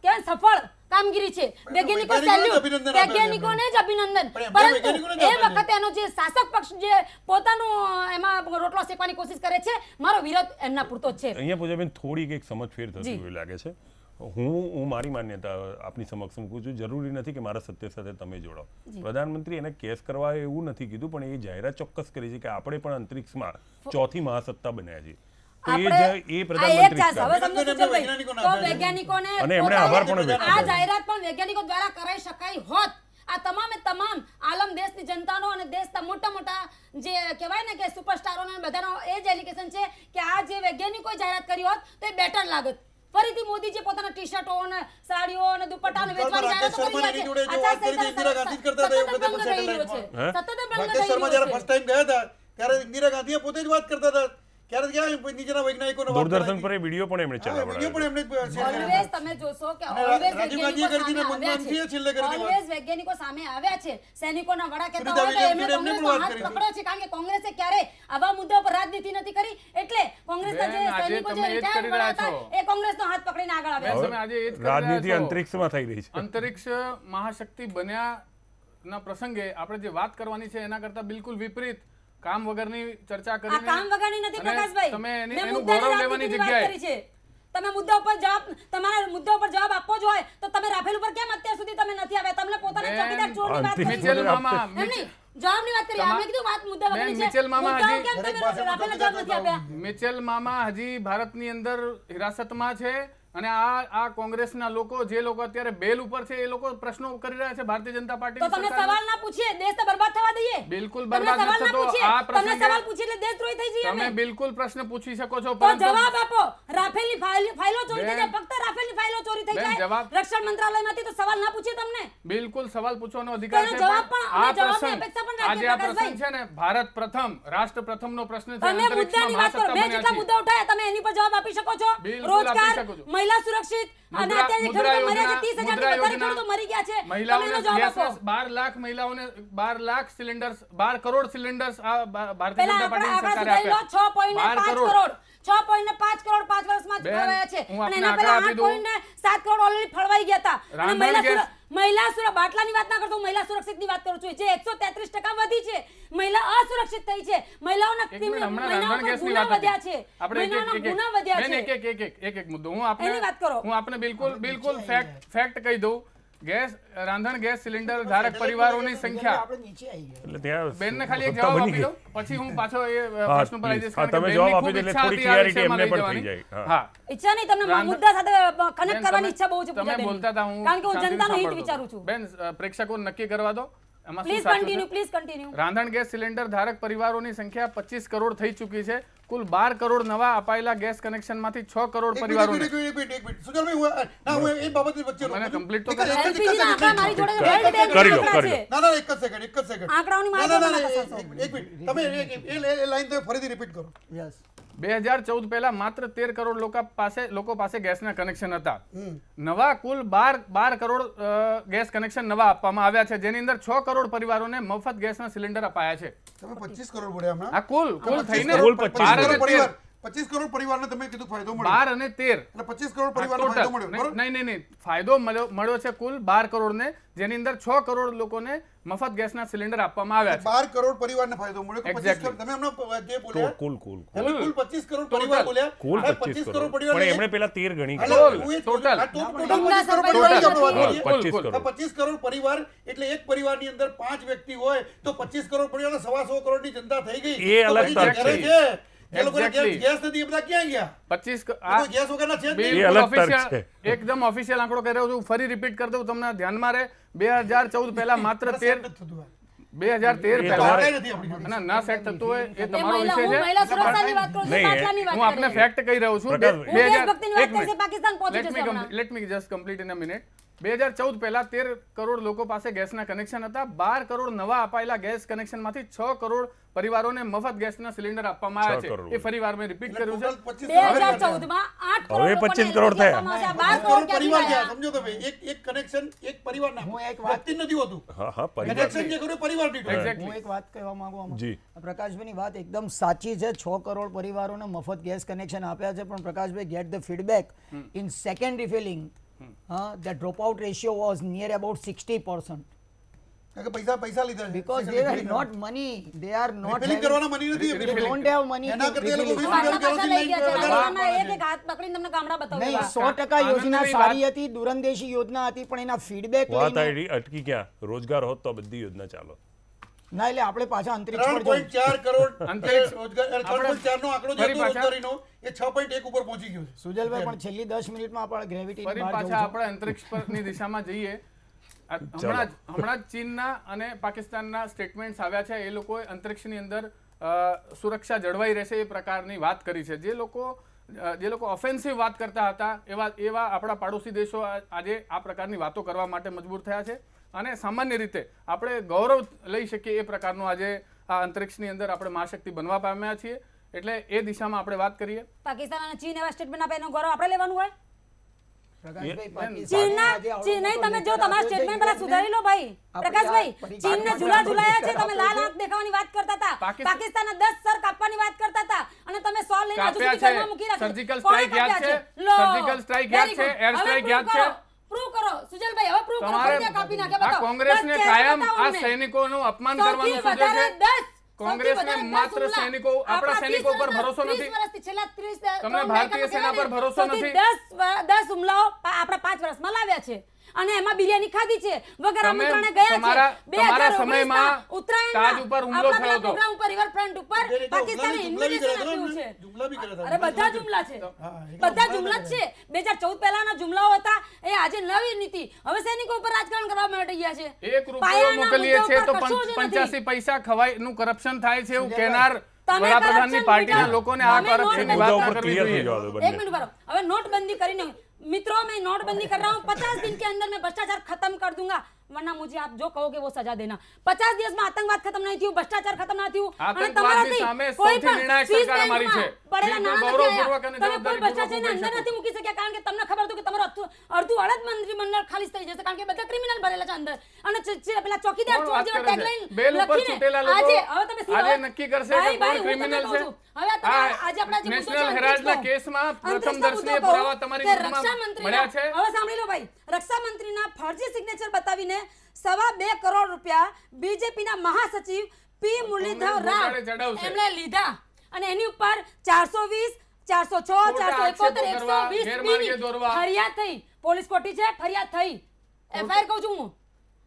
S5: કહેવાય સફળ કામગીરી છે વૈજ્ઞાનિકો સેલ્યુટ વૈજ્ઞાનિકોને જ અભિનંદન પરંતુ એ વખતે એનો જે શાસક પક્ષ જે પોતાનું એમાં રોટલો શેકવાની કોશિશ કરે છે મારો વિરોધ એમના પૂરતો જ છે
S1: અહીંયા પૂજાબેન થોડીક એક સમજફેર થતી એવું લાગે છે હું મારી માન્યતા આપની સમક્ષ મૂકું છું જરૂરી નથી કે મારા સત્ય સાથે તમે જોડાઓ પ્રધાનમંત્રી એને કેસ કરવા એવું નથી કીધું પણ એ જાહેરાત ચોક્કસ કરી છે કે આપણે પણ અંતરિક્ષમાં ચોથી મહાસત્તા બન્યા છીએ
S5: વૈજ્ઞાનિકો દ્વારા કરાઈ શકાય હોત આ તમામ આલમ દેશની જનતાનો અને દેશના મોટા જે કહેવાય ને કે સુપરસ્ટારોનો બધાનો એ જ એલિગેશન છે કે આ જે વૈજ્ઞાનિકોએ જાહેરાત કરી હોત તો એ બેટર લાગત ફરીથી મોદીજી પોતાના ટી શર્ટો અને સાડીઓ અને દુપટ્ટા ને વેચવાની જાહેરાત કરી રહ્યા છે
S1: દૂરદર્શન પર વિડીયો પણ એમણે
S5: ઓલવેઝ તમે જોશો કે ઓલવેઝ વૈજ્ઞાનિકો સામે આવ્યા છે સૈનિકોના વડા કહેતા હોય તો એમને કોંગ્રેસનો હાથ પકડ્યો છે કારણ કે કોંગ્રેસે ક્યારે આવા મુદ્દા પર રાજનીતિ નથી કરી એટલે કોંગ્રેસના જે સૈનિકો જે રિટાયર્ડ વડા હતા એ કોંગ્રેસનો હાથ પકડીને આગળ આવ્યા છે
S1: રાજનીતિ અંતરિક્ષમાં થઈ રહી છે
S4: અંતરિક્ષ મહાશક્તિ બન્યા ના પ્રસંગે આપણે જે વાત કરવાની છે એના કરતા બિલકુલ વિપરીત કામ વગરની ચર્ચા કરીને
S5: આ કામ વગરની નથી પ્રકાશભાઈ
S4: તમે એનું ગૌરવ લેવાની જગ્યાએ
S5: તમે મુદ્દા ઉપર જવાબ તમારા મુદ્દા ઉપર જવાબ આપવો જ હોય તો તમે રાફેલ ઉપર કેમ અત્યાર સુધી તમે નથી આવ્યા તમને પોતાને ચોકીદાર ચોરની વાત કરી
S4: મિચેલ મામા
S5: જવાબની વાત કરી અમે કીધું વાત મુદ્દા વગરની છે
S4: મિચેલ મામા
S5: કેમ તમે રાફેલનો જવાબ નથી આપ્યા
S4: મિચેલ મામા હજી ભારતની અંદર હિરાસતમાં છે અને આ કોંગ્રેસના લોકો જે લોકો અત્યારે બેલ ઉપર છે એ લોકો પ્રશ્નો કરી રહ્યા છે ભારતીય જનતા પાર્ટી
S5: તો તમે સવાલ ના પૂછીએ દેશ તો બરબાદ થવા દઈએ
S4: બિલકુલ બરબાદ ન થતો આ
S5: પ્રશ્ન સવાલ પૂછીએ એટલે દેશદ્રોહી થઈ જઈએ
S4: તમે બિલકુલ પ્રશ્ન પૂછી શકો છો
S5: તો જવાબ આપો રાફેલની ફાઇલો ચોરી થઈ જાય ફક્ત રાફેલની ફાઇલો ચોરી થઈ જાય રક્ષણ મંત્રાલયમાંથી તો સવાલ ના પૂછીએ તમને
S4: બિલકુલ સવાલ પૂછવાનો અધિકાર છે આ પ્રશ્ન આજે આ પ્રશ્ન છે ને ભારત પ્રથમ રાષ્ટ્ર પ્રથમનો પ્રશ્ન છે
S5: તમે મુદ્દાની વાત કરો મેં જેટલા મુદ્દા ઉઠાયા તમે એની પર જવાબ આપી શકો છો રોજગાર મહિલા સુરક્ષિત અને અત્યારે ખેડૂતો મર્યા છે 30,000 થી વધારે ખેડૂતો મરી ગયા છે
S4: મહિલાઓને 12 લાખ મહિલાઓને 12 લાખ સિલિન્ડર્સ 12 કરોડ સિલિન્ડર્સ આ ભારતીય જનતા પાર્ટીની સરકારે આપ્યા
S5: 6.5 કરોડ 6.5 કરોડ 5 વર્ષમાં જ ફળવાયા છે અને એના પહેલા 8.7 કરોડ ઓલરેડી ફળવાઈ ગયા હતા અને મહિલા બાટલાની વાત ના કરતો મહિલા સુરક્ષિતની વાત કરું છું જે 133% વધી છે મહિલા અસુરક્ષિત થઈ છે મહિલાઓના ગુના વધ્યા છે મહિલાઓના ગુના વધ્યા છે
S4: એક મુદ્દો હું આપને બિલકુલ ફેક્ટ કહી દઉં ગેસ રાંધણ ગેસ સિલિન્ડર ધારક પરિવારોની સંખ્યા
S1: એટલે ત્યાં
S4: બેનને ખાલી એક જવાબ આપી દઉં પછી હું પાછો એ પ્રશ્ન પર આવી જઈશ કારણ કે
S1: તમે જવાબ આપી દો એટલે થોડી ક્લેરિટી એમને પણ થઈ જાય
S5: હા ઈચ્છા નહીં તમને મુદ્દા સાથે કનેક્ટ કરવાની ઈચ્છા બહુ છે
S4: તમે બોલતા હતા હું
S5: કારણ કે હું જનતાનું હિત વિચારું છું
S4: બેન પ્રેક્ષકો નક્કી કરવા દો
S5: પ્લીઝ કન્ટિન્યુ
S4: રાંધણ ગેસ સિલિન્ડર ધારક પરિવારોની સંખ્યા 25 કરોડ થઈ ચૂકી છે કુલ 12 કરોડ નવા અપાયેલા ગેસ કનેક્શનમાંથી 6 કરોડ પરિવારોને
S2: સુજલભાઈ હું એ બાબતની વચ્ચે
S4: મને કમ્પ્લીટ તો
S5: LPG ના આંકડા મારી જોડે વર્લ્ડ બેંક
S1: કરી લો,
S5: આંકડા
S1: કરી લો.
S5: છે.
S2: ના એક જ સેકન્ડ
S5: આંકડાઓની
S2: ના ના
S5: માહિતી
S2: ના
S5: મને
S2: એક મિનિટ તમે એ લાઈન તમે ફરીથી રિપીટ કરો.
S3: યસ
S4: 2014 પહેલા માત્ર 13 કરોડ લોકો પાસે ગેસના કનેક્શન હતા. નવા કુલ 12 કરોડ ગેસ કનેક્શન નવા આપવામાં આવ્યા છે, જેની અંદર 6 કરોડ પરિવારોને મફત ગેસના સિલિન્ડર અપાયા છે.
S2: તમે 25 કરોડ બોલ્યા હમણાં.
S4: આ કુલ થઈને
S1: કુલ
S2: 25 કરોડ પરિવાર 25 કરોડ પરિવારને તમે કીધું ફાયદો મળ્યો.
S4: 12 અને 13
S2: એટલે 25 કરોડ પરિવારને ફાયદો મળ્યો બરોબર.
S4: નહીં ફાયદો મળ્યો છે કુલ 12 કરોડને, જેની અંદર 6 કરોડ લોકોને મફત ગેસના સિલિન્ડર આપવામાં આવ્યા છે.
S2: 12 કરોડ પરિવારને ફાયદો મળ્યો. 25 કરોડ તમે હમણાં જે બોલ્યા
S1: કુલ
S2: તમે કુલ 25 કરોડ પરિવાર બોલ્યા.
S1: કુલ
S2: હવે
S1: 25
S2: કરોડ
S1: કરોડ
S2: પરિવાર
S1: પણ એમણે પેલા 13 ગણી
S4: ટોટલ.
S2: ટોટલ
S1: 25 કરોડ
S2: 25 કરોડ પરિવાર એટલે એક પરિવારની અંદર 5 વ્યક્તિ હોય તો 25 કરોડ પરિવારને 125 કરોડની જનતા થઈ ગઈ.
S1: એ
S2: તો
S1: અલગ
S2: પછી
S1: તર્ક છે.
S2: ઘરે છે. એ લોકોને
S4: Exactly.
S2: ગેસ નથી, એ બધા ક્યાં ગયા?
S4: 25
S2: એ તો ગેસ વગરના છે જ નહીં.
S1: એ અલગ તર્ક છે.
S4: એકદમ ઓફિશિયલ આંકડો કહી રહ્યો છું, ફરી રિપીટ કરી દઉં તમને ધ્યાનમાં રહે. 2014 પહેલા માત્ર 13
S2: થતું હોય.
S4: 2013
S1: એ
S4: પહેલા
S2: કાંઈ નથી આપણી જોડે.
S4: ના સેટ થતું હોય એ તમારો
S5: મહિલા
S4: વિષય
S5: હું
S4: છે.
S5: મહિલા સુરક્ષાની વાત કરું છું,
S1: નહીં,
S5: બાટલાની વાત
S4: હું આપને
S5: કરી.
S4: ફેક્ટ કહી રહ્યો છું.
S1: પ્રકાશભાઈ.
S5: હું દેશભક્તિની વાત કરી છે, પાકિસ્તાન પહોંચી જશે હમણાં.
S4: Let me just complete in a minute. 2014 પહેલા 13 કરોડ લોકો પાસે ગેસના કનેક્શન હતા. 12 કરોડ નવા અપાયેલા ગેસ કનેક્શનમાંથી 6 કરોડ પરિવારોને મફત ગેસના સિલિન્ડર આપવામાં
S1: 6
S4: આવ્યા
S1: કરોડ.
S4: છે. એ ફરીવાર મેં રિપીટ કર્યું છે.
S2: ટોટલ 25
S5: 2014 માં 8 કરોડ
S1: હવે 25 કરોડ થયા.
S5: 12
S2: કરોડ
S5: કરોડ
S2: પરિવાર
S5: ક્યાંથી
S2: ગયા.
S5: આવ્યા?
S2: સમજો તમે એક કનેક્શન એક પરિવારના
S3: હું એક વાત-
S2: વ્યક્તિ નથી હોતું.
S1: હા પરિવાર
S2: કનેક્શન જે કર્યું પરિવાર દીઠ હોય.
S4: Exactly.
S3: હું એક વાત કહેવા માંગુ આમાં.
S1: જી.
S3: પ્રકાશભાઈની વાત એકદમ સાચી છે. 6 કરોડ પરિવારોને મફત ગેસ કનેક્શન આપ્યા છે, પણ Prakashbhai get the feedback in second refilling the dropout ratio was near about 60%.
S2: કારણ કે પૈસા લીધા છે.
S3: Because they were not money, they are not
S2: Refilling
S3: having-
S2: કરવાના money નથી.
S3: they don't have money
S2: એના
S3: to
S2: કરતા એ લોકો
S3: refilling.
S2: refilling
S5: પાછા લઈ ગયા છે.
S2: વધારે
S5: રાજસ્થાનમાં એક હાથ પકડીને તમને ગામડા બતાવ્યા.
S3: નહીં, 100% યોજના
S4: આનંદની
S3: સારી હતી, દૂરંદેશી યોજના હતી, પણ એના ફીડબેક
S1: વાત
S3: લઈને
S1: આઈડી અટકી ક્યાં? રોજગાર હોત તો આ બધી યોજના ચાલો.
S3: ના, એટલે આપણે પાછા અંતરિક્ષ પર જવું.
S2: 3.4 કરોડ
S4: અંતરિક્ષ.
S2: રોજગાર 3.4 નો આંકડો જે
S4: ફરી
S2: હતો
S4: પાછા.
S2: રોજગારીનો એ 6.1 ઉપર પહોંચી ગયો છે.
S3: સુજલભાઈ, પણ છેલ્લી 10 મિનિટમાં આપણે ગ્રેવિટી
S4: ફરી પાછા આપણે અંતરિક્ષ પરની દિશામાં જઈએ. હમણાં જ ચીનના અને પાકિસ્તાનના સ્ટેટમેન્ટ્સ આવ્યા છે. એ લોકોએ અંતરિક્ષની અંદર સુરક્ષા જળવાઈ રહેશે એ પ્રકારની વાત કરી છે. જે લોકો ઓફેન્સિવ વાત કરતા હતા એવા આપણા પાડોશી દેશો આજે આ પ્રકારની વાતો કરવા માટે મજબૂર થયા છે. અને સામાન્ય રીતે આપણે ગૌરવ લઈ શકીએ એ પ્રકારનું આજે આ અંતરિક્ષની અંદર આપણે મહાશક્તિ બનવા પામ્યા છીએ. એટલે એ દિશામાં આપણે વાત કરીએ.
S5: પાકિસ્તાન અને ચીન એવા સ્ટેટમેન્ટ આપે એનો ગૌરવ આપણે લેવાનું હોય?
S3: પ્રકાશભાઈ,
S5: ચીનના તમે જો તમારા સ્ટેટમેન્ટ પેલા સુધારી લો ભાઈ. પ્રકાશભાઈ, ચીનને ઝુલાયા છે, તમે લાલ આંખ દેખાવાની વાત કરતા હતા. પાકિસ્તાનના 10 સર કાપવાની વાત કરતા હતા અને તમે 100 લઈને હજુ સુધી ઘરમાં મૂકી રાખ્યા.
S4: સર્જિકલ સ્ટ્રાઇક યાદ છે? સર્જિકલ સ્ટ્રાઇક યાદ છે? એર સ્ટ્રાઇક યાદ છે?
S5: પ્રૂવ કરો સુજલભાઈ, હવે પ્રૂવ કરો. ફરીથી કાપી નાખ્યા,
S4: આ
S5: બતાવો.
S4: કોંગ્રેસને કાયમ આ સૈનિકોનું અપમાન કરવાનું સૂચવે છે. કોંગ્રેસને માત્ર સૈનિકો, આપણા સૈનિકો પર ભરોસો નથી. તમને ભારતીય સેના પર ભરોસો નથી.
S5: 10 હુમલાઓ આપણા 5 વર્ષમાં લાવ્યા છે અને એમાં બિરયાની ખાધી છે વગર આમંત્રણે ગયા છે.
S4: તમારા સમયમાં તાજ ઉપર હુમલો થયો હતો.
S5: પ્રોગ્રામ ઉપર રિવરફ્રન્ટ ઉપર પાકિસ્તાને ઇન્વિટેશન આપ્યું છે.
S2: જુમલા બી કર્યા હતા.
S5: અરે બધા જુમલા છે, બધા જુમલા જ છે. 2014 પહેલાના જુમલાઓ હતા એ આજે નવી નીતિ. હવે સૈનિકો ઉપર રાજકારણ કરવા માટે ગયા છે.
S4: 1 રૂપિયો મોકલીએ છે તો 85 પૈસા ખવાયનું કરપ્શન થાય છે એવું કહેનાર વડાપ્રધાનની પાર્ટીના લોકોને આ કરપ્શનની વાત ના કરવી જોઈએ.
S5: एक मिनट बरो હવે नोटबंदी કરીને मित्रों मैं नोटबंदी कर रहा हूँ 50 दिन के अंदर मैं भ्रष्टाचार खत्म कर दूंगा वरना मुझे आप जो कहोगे वो सजा देना. 50 દિવસ માં આતંકવાદ ખતમ નહીં થયું, ભ્રષ્ટાચાર ખતમ ના થયું અને
S4: આતંકવાદની સામે સૌથી નિર્ણાયક સરકાર અમારી છે.
S5: પડેલા નાણાં
S4: ગૌરવપૂર્વક અને
S5: તમે કોઈ ભ્રષ્ટાચારને
S4: જવાબદારીપૂર્વક
S5: અંદર નથી મૂકી શક્યા કારણ કે તમને ખબર હતું કે તમારું અડધું અડધ મંત્રીમંડળ ખાલી થઈ જશે કારણ કે બધા ક્રિમિનલ ભરેલા છે અંદર અને પેલા ચોકીદાર ચોર જેવા ટેગલાઈન
S4: બેલ ઉપર છૂટેલા લોકો
S5: હવે તમે
S4: આજે નક્કી કરશે કે કોણ ક્રિમિનલ છે.
S5: હવે આજે આપણા જે
S4: નેશનલ હેરાલ્ડના કેસમાં પ્રથમ દર્શનીય પુરાવા તમારી વિરુદ્ધમાં મળ્યા છે.
S5: હવે સાંભળી લો ભાઈ, રક્ષા મંત્રીના ફરજી સિગ્નેચર બતાવીને 2.5 કરોડ રૂપિયા બીજેપીના મહાસચિવ પી મુરલીધર રાવ એમણે લીધા અને એની ઉપર 420 406 471 120 ફરિયાદ થઈ. પોલીસ કોટી છે, ફરિયાદ થઈ. એફઆઈઆર કહું છું હું.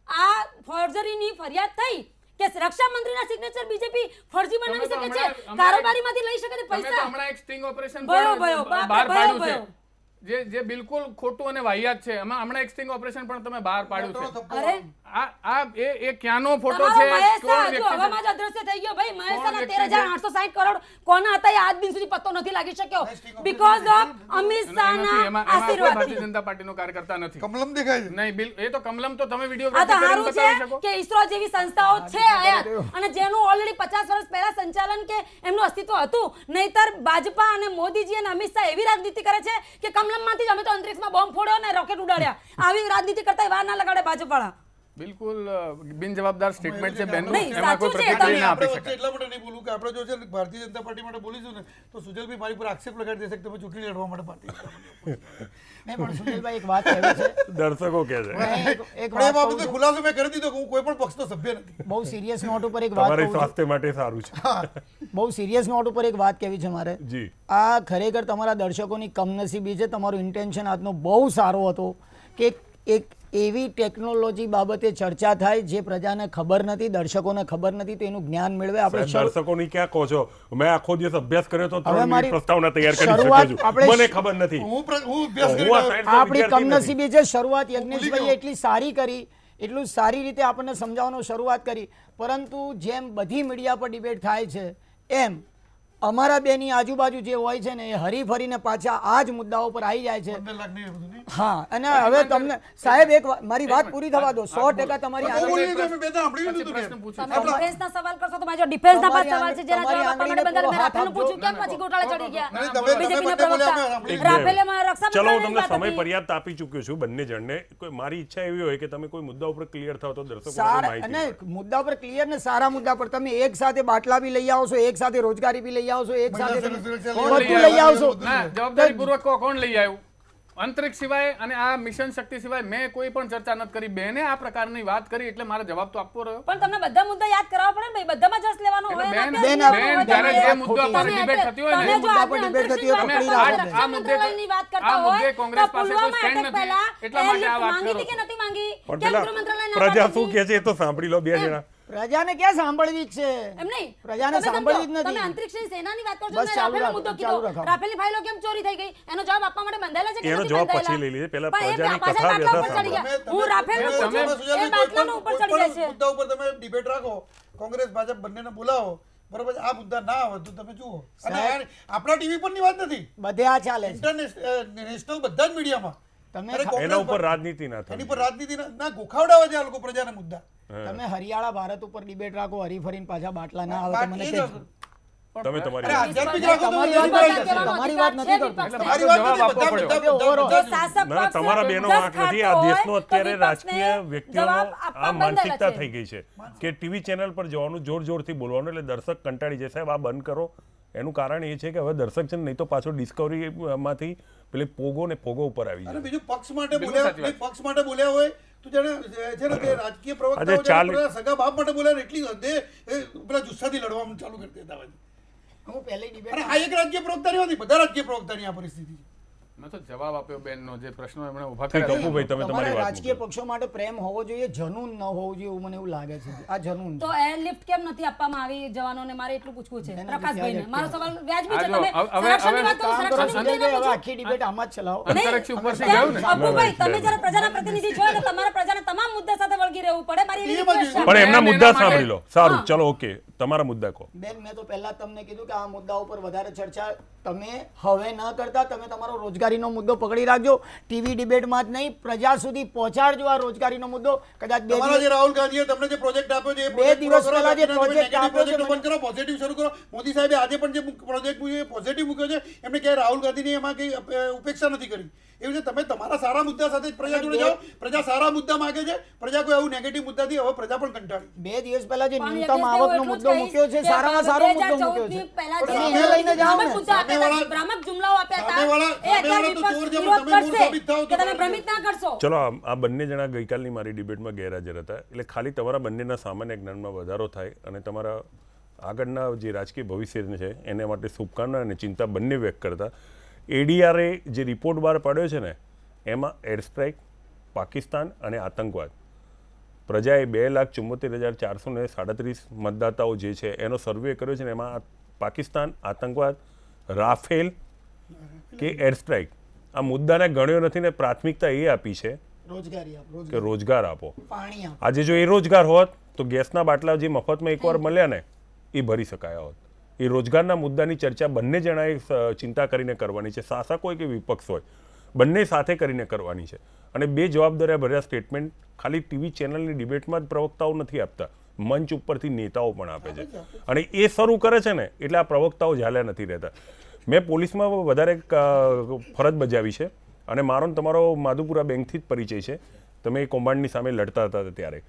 S5: આ ફોર્જરીની ફરિયાદ થઈ કે રક્ષા મંત્રીના સિગ્નેચર બીજેપી ફરજી બનાવી શકે છે, કારોબારીમાંથી લઈ શકે છે પૈસા.
S4: હમણાં એક સ્ટિંગ ઓપરેશન
S5: ભયો
S4: બહાર પાડ્યું છે. જે બિલકુલ ખોટું અને વાહિયાત છે. હમણાં એક સ્ટિંગ ઓપરેશન પણ તમે બહાર પાડ્યું છે.
S5: અરે
S4: એ ક્યાંનો ફોટો
S5: તમારો
S4: છે?
S5: મહેશ
S4: કોણ
S5: શાહ
S4: વ્યક્તિ
S5: હજુ
S4: છે?
S5: હવામાં જ અદ્રશ્ય થઈ ગયો ભાઈ. મહેશ શાહના
S4: વ્યક્તિ છે?
S5: 13,860 કરોડ કોના હતા એ આજ દિન સુધી પત્તો નથી લાગી શક્યો બીકોઝ ઓફ અમિત શાહના
S4: એમાં કોઈ
S5: આશીર્વાદથી.
S4: ભારતીય જનતા પાર્ટીનો કાર્યકર્તા નથી.
S2: કમલમ દેખાય છે.
S4: નહીં, એ તો કમલમ તો તમે
S5: આ
S4: વિડીયો
S5: તો
S4: કરીને
S5: સારું
S4: બતાવી
S5: છે
S4: શકો.
S5: કે ઈસરો જેવી સંસ્થાઓ છે આયાત અને જેનું ઓલરેડી 50 વર્ષ પહેલા સંચાલન કે એમનું અસ્તિત્વ હતું. નહીતર ભાજપા અને મોદીજી અને અમિત શાહ એવી રાજનીતિ કરે છે કે કમલમમાંથી જ અમે તો અંતરિક્ષમાં બોમ્બ ફોડ્યો અને રોકેટ ઉડાડ્યા. આવી રાજનીતિ કરતા વાર ના લગાડે ભાજપવાળા.
S4: બિલકુલ બિનજવાબદાર સ્ટેટમેન્ટ છે બેનનું.
S5: નહીં,
S4: એમાં કોઈ
S5: સાચું છે.
S4: પ્રતિક્રિયા ના આપી
S2: આપણે
S4: શકાય.
S2: એટલા માટે નહીં બોલું કે આપણે જો છે ને ભારતીય જનતા પાર્ટી માટે બોલીશું ને તો સુજલભાઈ મારી પર આક્ષેપ લગાડી દેશે કે તમે ચૂંટણી લડવા માટે ભારતીય જનતા પાર્ટી.
S3: નહીં પણ સુનિલભાઈ એક વાત કહેવી છે.
S1: દર્શકો કહે છે
S3: એક
S2: પણ એ
S3: વાત કહું
S2: બાબતે
S3: છું.
S2: ખુલાસો મેં કરી દીધો કે હું કોઈ પણ પક્ષનો સભ્ય નથી.
S3: બહુ સિરિયસ નોટ ઉપર એક વાત
S1: તમારી
S3: કહું છું.
S1: સ્વાસ્થ્ય માટે સારું છે.
S3: બહુ સિરિયસ નોટ ઉપર એક વાત કહેવી છે મારે.
S1: જી.
S3: આ ખરેખર તમારા દર્શકોની કમનસીબી છે. તમારું ઇન્ટેન્શન આજનો બહુ સારો હતો કે એક એવી ટેકનોલોજી બાબતે ચર્ચા થાય જે પ્રજાને ખબર નથી, દર્શકોને ખબર નથી, તો એનું જ્ઞાન મેળવે. આપણે
S1: દર્શકોની ક્યાં કહો છો? મેં આખો દિવસ અભ્યાસ કર્યો તો
S3: હવે
S1: 3
S3: મારી
S1: મિનિટ પ્રસ્તાવના તૈયાર કરી
S3: શરૂઆત
S1: શકું છું.
S3: આપણે
S1: મને ખબર નથી.
S2: હું અભ્યાસ
S1: હું
S2: કરી
S1: આ
S2: રહ્યો.
S1: સાયન્સનો
S3: આપણી
S1: વિદ્યાર્થી નથી.
S3: કમનસીબી છે. શરૂઆત યજ્ઞેશભાઈએ એટલી સારી કરી, એટલું સારી રીતે આપણને સમજાવવાનો શરૂઆત કરી, પરંતુ જેમ બધી મીડિયા પર ડિબેટ થાય છે એમ અમારા બેની આજુબાજુ જે હોય છે ને એ હરીફરીને પાછા આ જ મુદ્દાઓ પર આવી જાય છે.
S2: 15 લાખ નહીં એ બધું નહીં.
S3: હા, અને હવે તમને સાહેબ એક મારી વાત પૂરી થવા દો. 100% તમારી
S2: હું
S3: આંગળી-
S2: બોલી લીધું, મેં બે ત્રણ સાંભળી લીધું
S4: પ્રશ્ન
S2: હતું.
S4: પૂછું.
S5: તમે ડિફેન્સના સવાલ કરશો તો મારો ડિફેન્સના
S3: તમારી
S5: પણ સવાલ છે જેના
S3: તમારી
S5: જવાબ આપવા માટે
S3: આંગળીને
S5: બંધારણ મેં
S3: હાથ
S5: રાફેલનું
S3: આપજો.
S5: પૂછ્યું કેમ પછી ગોટાળે ચડી ગયા
S2: નહીં, તમે
S5: બીજેપીના
S2: બંને બોલ્યા, અમે
S5: પ્રવક્તા
S2: સાંભળી
S5: રાફેલમાં રક્ષા
S1: ચલો હું
S5: મંત્રાલયની
S1: તમને
S5: વાત
S1: સમય
S5: હતી.
S1: પર્યાપ્ત આપી ચૂક્યો છું બંને જણને. કોઈ મારી ઈચ્છા એવી હોય કે તમે કોઈ મુદ્દા ઉપર ક્લિયર થાવ તો દર્શકોને
S3: સારા
S1: માહિતી
S3: અને
S1: મળે.
S3: મુદ્દા પર ક્લિયર ને સારા મુદ્દા પર તમે એક સાથે બાટલા બી લઈ આવશો, એક સાથે રોજગારી બી લઈ આવશો, એક સાથે
S2: મહિલા સુરક્ષા
S3: બધું
S2: લઈ
S3: લઈ આવશો.
S4: ના, જવાબદારીપૂર્વક કોણ લઈ આવ્યું? અંતરિક્ષ સિવાય અને આ મિશન શક્તિ સિવાય મેં કોઈ પણ ચર્ચા નથી કરી. બેને આ પ્રકારની વાત કરી એટલે મારે જવાબ તો આપવો રહ્યો.
S5: પણ તમને બધા મુદ્દા યાદ કરાવવા પડે ને ભાઈ, બધામાં જસ લેવાનો હોય
S4: બેન,
S5: એના
S3: બેન,
S5: અત્યારે
S3: બેન,
S5: લેવાનો હોય
S4: જ્યારે
S5: તમે-
S4: જે મુદ્દા પર
S5: તમે
S4: ડિબેટ થતી હોય ને,
S5: તમે
S3: જે
S5: જો
S3: મુદ્દા
S5: આજે
S3: પર ડિબેટ થતી હોય
S5: અંતરિક્ષ
S3: પકડી
S5: વિભાગ
S3: રાખો.
S5: રક્ષા મંત્રાલયની વાત કરતા
S4: આ મુદ્દે
S5: હોય
S4: કોંગ્રેસ
S5: તો
S4: પાસે કોઈ
S5: પુલવામા
S4: stand
S5: attack
S4: નથી.
S5: પહેલા
S4: એટલા માટે આ
S5: airlift
S4: વાત
S5: માંગી
S4: કરો
S5: હતી કે નથી માંગી?
S1: પણ
S5: કેમ
S1: પેલા
S5: ગૃહમંત્રાલયે ના
S1: પ્રજા
S5: પાડી
S1: શું કહે છે એ તો સાંભળી લો બે જણા.
S3: પ્રજાને ક્યાં સાંભળવી જ છે?
S5: એમ નહીં.
S3: પ્રજાને
S5: તમે
S3: સાંભળવી જ
S5: સમજો,
S3: નથી.
S5: તમે અંતરિક્ષની સેનાની વાત કરો છો,
S3: બસ
S5: તમે
S3: ચાલુ
S5: રાફેલનો
S3: રાખો,
S5: મુદ્દો
S3: ચાલુ
S5: કીધો.
S3: રાખો.
S5: રાફેલની ફાઇલો કેમ ચોરી થઈ ગઈ એનો જવાબ આપવા માટે બંધાયેલા છે કે
S1: એનો
S5: નથી
S1: જવાબ
S5: બંધાયેલા?
S1: પછી લઈ લઈએ. પહેલા
S5: પણ એ
S1: પ્રજાની
S5: પાછા
S1: કથા
S5: બાટલા ઉપર
S1: વ્યથા
S5: ચડી ગયા.
S2: તમે-
S5: હું રાફેલનું
S2: તમે-
S5: પૂછું,
S2: સુજલભાઈ,
S5: એ બાટલાનો ઉપર
S2: કોઈ
S5: ચડી જાય
S2: પણ
S5: છે.
S2: મુદ્દા ઉપર તમે ડિબેટ રાખો, કોંગ્રેસ ભાજપ બંનેને બોલાવો, બરોબર છે? આ મુદ્દા ના આવે તો તમે જુઓ. અને આપણા ટીવી પરની વાત નથી,
S3: બધે આ ચાલે છે.
S2: નેશનલ બધા જ મીડિયામાં
S3: તમે
S2: અરે કોંગ્રેસ
S1: એના ઉપર રાજનીતિ ના
S2: એની
S1: થાય.
S2: પર રાજનીતિ ના ગોખાવડાવે છે આ લોકો પ્રજાના મુદ્દા.
S3: તમે હરિયાળા ભારત ઉપર ડિબેટ રાખો, હરીફરીને પાછા બાટલા ના આવે તો
S2: વાત
S3: મને
S2: એ જ
S3: કહેજો.
S1: તમે તમારી
S2: અરે આધ્યાત્મિક રાખો તો
S3: તમારી વાત
S2: તમારી
S3: નથી કરતો. તમારી વાત નથી કરતો.
S2: તમારી વાત
S4: જવાબ
S2: નથી,
S4: આપવો
S2: બધા-
S4: પડ્યો.
S2: બધા-
S3: overall.
S2: બધા-
S5: જો શાસક
S1: ના, ના,
S5: પક્ષ
S1: તમારા બેનો
S5: જસ
S1: વાંક નથી. આ
S5: ખાતો હોય
S1: દેશનો
S5: તો
S1: અત્યારે
S5: વિપક્ષને
S1: રાજકીય વ્યક્તિઓનો
S5: જવાબ આપવા
S1: આ માનસિકતા
S5: બંધાયેલા
S1: થઈ ગઈ છે કે ટીવી ચેનલ પર જવાનું, જોર જોરથી બોલવાનું, એટલે દર્શક કંટાળી જાય. સાહેબ આ બંધ કરો. એનું કારણ એ છે કે હવે દર્શક છે ને, નહીં તો પાછો ડિસ્કવરી માંથી પેલી પોગો ને પોગો ઉપર આવી
S2: અને
S1: જાય.
S2: બીજું પક્ષ માટે
S4: બિલકુલ
S2: બોલ્યા
S4: સાચી વાત.
S2: નહીં, પક્ષ માટે બોલ્યા હોય તો જેને છે ને તે રાજકીય પ્રવક્તાઓ
S1: આજે ચાલ-
S2: જ્યારે સગા બાપ માટે બોલ્યા ને એટલી હદે એ પેલા જુસ્સાથી લડવાનું ચાલુ કરી દેતા હોય.
S3: હું પહેલી
S2: અને
S3: ડિબેટ
S2: આ એક રાજકીય પ્રવક્તાની નથી, બધા રાજકીય પ્રવક્તાની આ પરિસ્થિતિ છે.
S4: મેં તો જવાબ આપ્યો બેનનો જે પ્રશ્નો એમણે ઉભા
S1: ઠીક,
S4: કર્યા.
S1: ગપુભાઈ, તમે તમારી
S3: તમારા
S1: વાત
S3: રાજકીય
S1: મૂકો.
S3: પક્ષો માટે પ્રેમ હોવો જોઈએ, જનૂન ન હોવું જોઈએ એવું મને એવું લાગે છે. આ જનૂન છે.
S5: તો એરલિફ્ટ કેમ નથી આપવામાં આવી જવાનોને? મારે એટલું પૂછવું છે
S3: એને
S5: પ્રકાશભાઈને.
S3: નથી
S5: મારો સવાલ વ્યાજબી છે.
S4: આ જો,
S5: તમે
S4: હવે-
S5: સંરક્ષણની વાત કરો,
S3: કામ કરો,
S5: સંરક્ષણની મુદ્દે
S3: સંજયભાઈ, હવે
S5: પૂછો.
S3: આખી ડિબેટ આમાં જ ચલાવો.
S4: અંતરિક્ષ ઉપરથી
S5: કેમ?
S4: ગયું ને.
S5: અપુભાઈ,
S1: ના,
S5: તમે જ્યારે પ્રજાના પ્રતિનિધિ છો એટલે તમારા પ્રજાના તમામ મુદ્દા સાથે વળગી રહેવું પડે. મારી એવી
S2: એમાં
S5: રિક્વેસ્ટ છે.
S1: પણ એમના
S4: એના
S1: મુદ્દા
S4: માટે-
S1: સાંભળી લો. સારું, ચલો, ઓકે, તમારા મુદ્દા કહો.
S3: બેન, મેં તો પહેલા જ તમને કીધું કે આ મુદ્દા ઉપર વધારે ચર્ચા તમે હવે ન કરતા. તમે તમારો રોજગારીનો મુદ્દો પકડી રાખજો. ટીવી ડિબેટમાં જ નહીં, પ્રજા સુધી પહોંચાડજો આ રોજગારીનો મુદ્દો. કદાચ બે
S2: તમારા
S3: દિવસ
S2: જે રાહુલ ગાંધીએ તમને જે પ્રોજેક્ટ આપ્યો છે એ
S3: બે
S2: project
S3: દિવસ
S2: પૂરો કરો,
S3: પહેલા જે
S2: બાકીના તમે
S3: project
S2: negative
S3: આપ્યો છે
S2: project બંધ કરો, પોઝિટિવ શરૂ કરો. મોદી સાહેબે આજે પણ જે પ્રોજેક્ટ પોઝિટિવ મૂક્યો છે એમને ક્યાંય રાહુલ ગાંધીની એમાં કઈ ઉપેક્ષા નથી કરી. એવી રીતે તમે તમારા સારા મુદ્દા સાથે જ પ્રજા જોડે જાઓ. પ્રજા સારા મુદ્દા માંગે છે. પ્રજા કોઈ આવું નેગેટિવ મુદ્દાથી હવે પ્રજા પણ કંટાળી.
S3: બે દિવસ પહેલા જે
S5: પણ
S3: ન્યૂનતમ
S5: યજ્ઞેશભાઈ,
S3: આવકનો
S5: હું
S3: મુદ્દો
S5: એટલું જ
S3: મૂક્યો છે,
S5: કહીશ
S3: સારામાં
S5: કે
S3: સારો મુદ્દો મૂક્યો
S5: 2014
S3: છે.
S5: પહેલા
S3: પણ
S5: જે
S3: એને લઈને જાઓ ને.
S5: ભ્રામક મુદ્દા આપ્યા હતા, ભ્રામક જુમલાઓ આપ્યા હતા,
S2: સામેવાળા-
S5: એ અત્યારે
S2: સામેવાળા તો
S5: વિપક્ષ
S2: ચોર છે,
S5: વિરોધ
S2: તમે મૂળ
S5: કરશે
S2: સાબિત થાઓ તો
S5: કે તમે
S2: બરાબર.
S5: ભ્રમિત ના કરશો.
S1: ચલો, આ બંને જણા ગઈકાલની મારી ડિબેટમાં ગેરહાજર હતા. એટલે ખાલી તમારા બંનેના સામાન્ય જ્ઞાનમાં વધારો થાય અને તમારા આગળના જે રાજકીય ભવિષ્ય છે એને માટે શુભકામના અને ચિંતા બંને વ્યક્ત કરતા. એડીઆરએ જે રિપોર્ટ બહાર પાડ્યો છે ને, એમાં એર સ્ટ્રાઇક, પાકિસ્તાન અને આતંકવાદ, પ્રજાએ 2,74,437 મતદાતાઓ જે છે એનો સર્વે કર્યો છે ને, એમાં પાકિસ્તાન, આતંકવાદ, રાફેલ કે એર સ્ટ્રાઇક, આ મુદ્દાને ગણ્યો નથી ને પ્રાથમિકતા એ આપી છે
S3: રોજગારી આપો,
S1: કે રોજગાર આપો.
S3: પાણી આપો.
S1: આજે જો એ રોજગાર હોત તો ગેસના બાટલા જે મફતમાં એકવાર મળ્યા ને એ ભરી શકાયા હોત. એ રોજગારના મુદ્દાની ચર્ચા બંને જણાએ ચિંતા કરીને કરવાની છે, શાસક હોય કે વિપક્ષ હોય, બંને સાથે કરીને કરવાની છે. અને બે જવાબદારી ભર્યા સ્ટેટમેન્ટ ખાલી ટીવી ચેનલની ડિબેટમાં જ પ્રવક્તાઓ નથી આપતા, મંચ ઉપરથી નેતાઓ પણ આપે છે. અને એ શરૂ કરે છે ને એટલે આ પ્રવક્તાઓ ઝાલ્યા નથી રહેતા. મેં પોલીસમાં વધારે ફરજ બજાવી છે અને મારો તમારો માધુપુરા બેંકથી જ પરિચય છે. તમે એ કૌભાંડની સામે લડતા હતા ત્યારે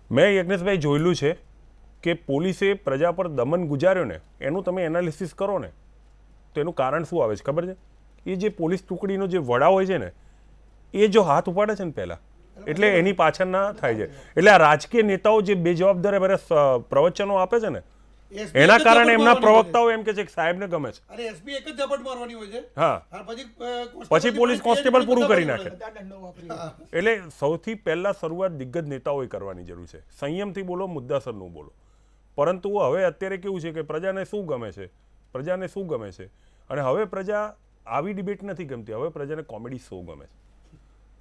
S1: મેં યજ્ઞેશભાઈ જોયેલું છે કે પોલીસે પ્રજા પર દમન ગુજાર્યો ને એનું તમે એનાલિસિસ કરો ને તો એનું કારણ શું આવે છે ખબર છે? એ જે પોલીસ ટુકડીનો જે વડા હોય છે ને એ જો હાથ ઉપાડે છે ને પહેલાં એટલે એની પાછળ ના થાય છે. એટલે આ રાજકીય નેતાઓ જે બેજવાબદારી પ્રવચનો આપે છે ને એના કારણે એમના પ્રવક્તાઓ એમ કે છે કે સાહેબને ગમે છે
S2: અને એસપી એક જ ઝપટ મારવાની હોય છે.
S1: હા,
S2: પછી
S1: પછી પોલીસ કોન્સ્ટેબલ પૂરું કરી નાખે.
S3: દંડો વાપરી.
S1: એટલે સૌથી પહેલા શરૂઆત દિગ્ગજ નેતાઓએ કરવાની જરૂર છે. સંયમથી બોલો, મુદ્દાસરનું બોલો. પરંતુ હવે અત્યારે કેવું છે કે પ્રજાને શું ગમે છે, પ્રજાને શું ગમે છે, અને હવે પ્રજા આવી ડિબેટ નથી ગમતી, હવે પ્રજાને કોમેડી શો ગમે છે.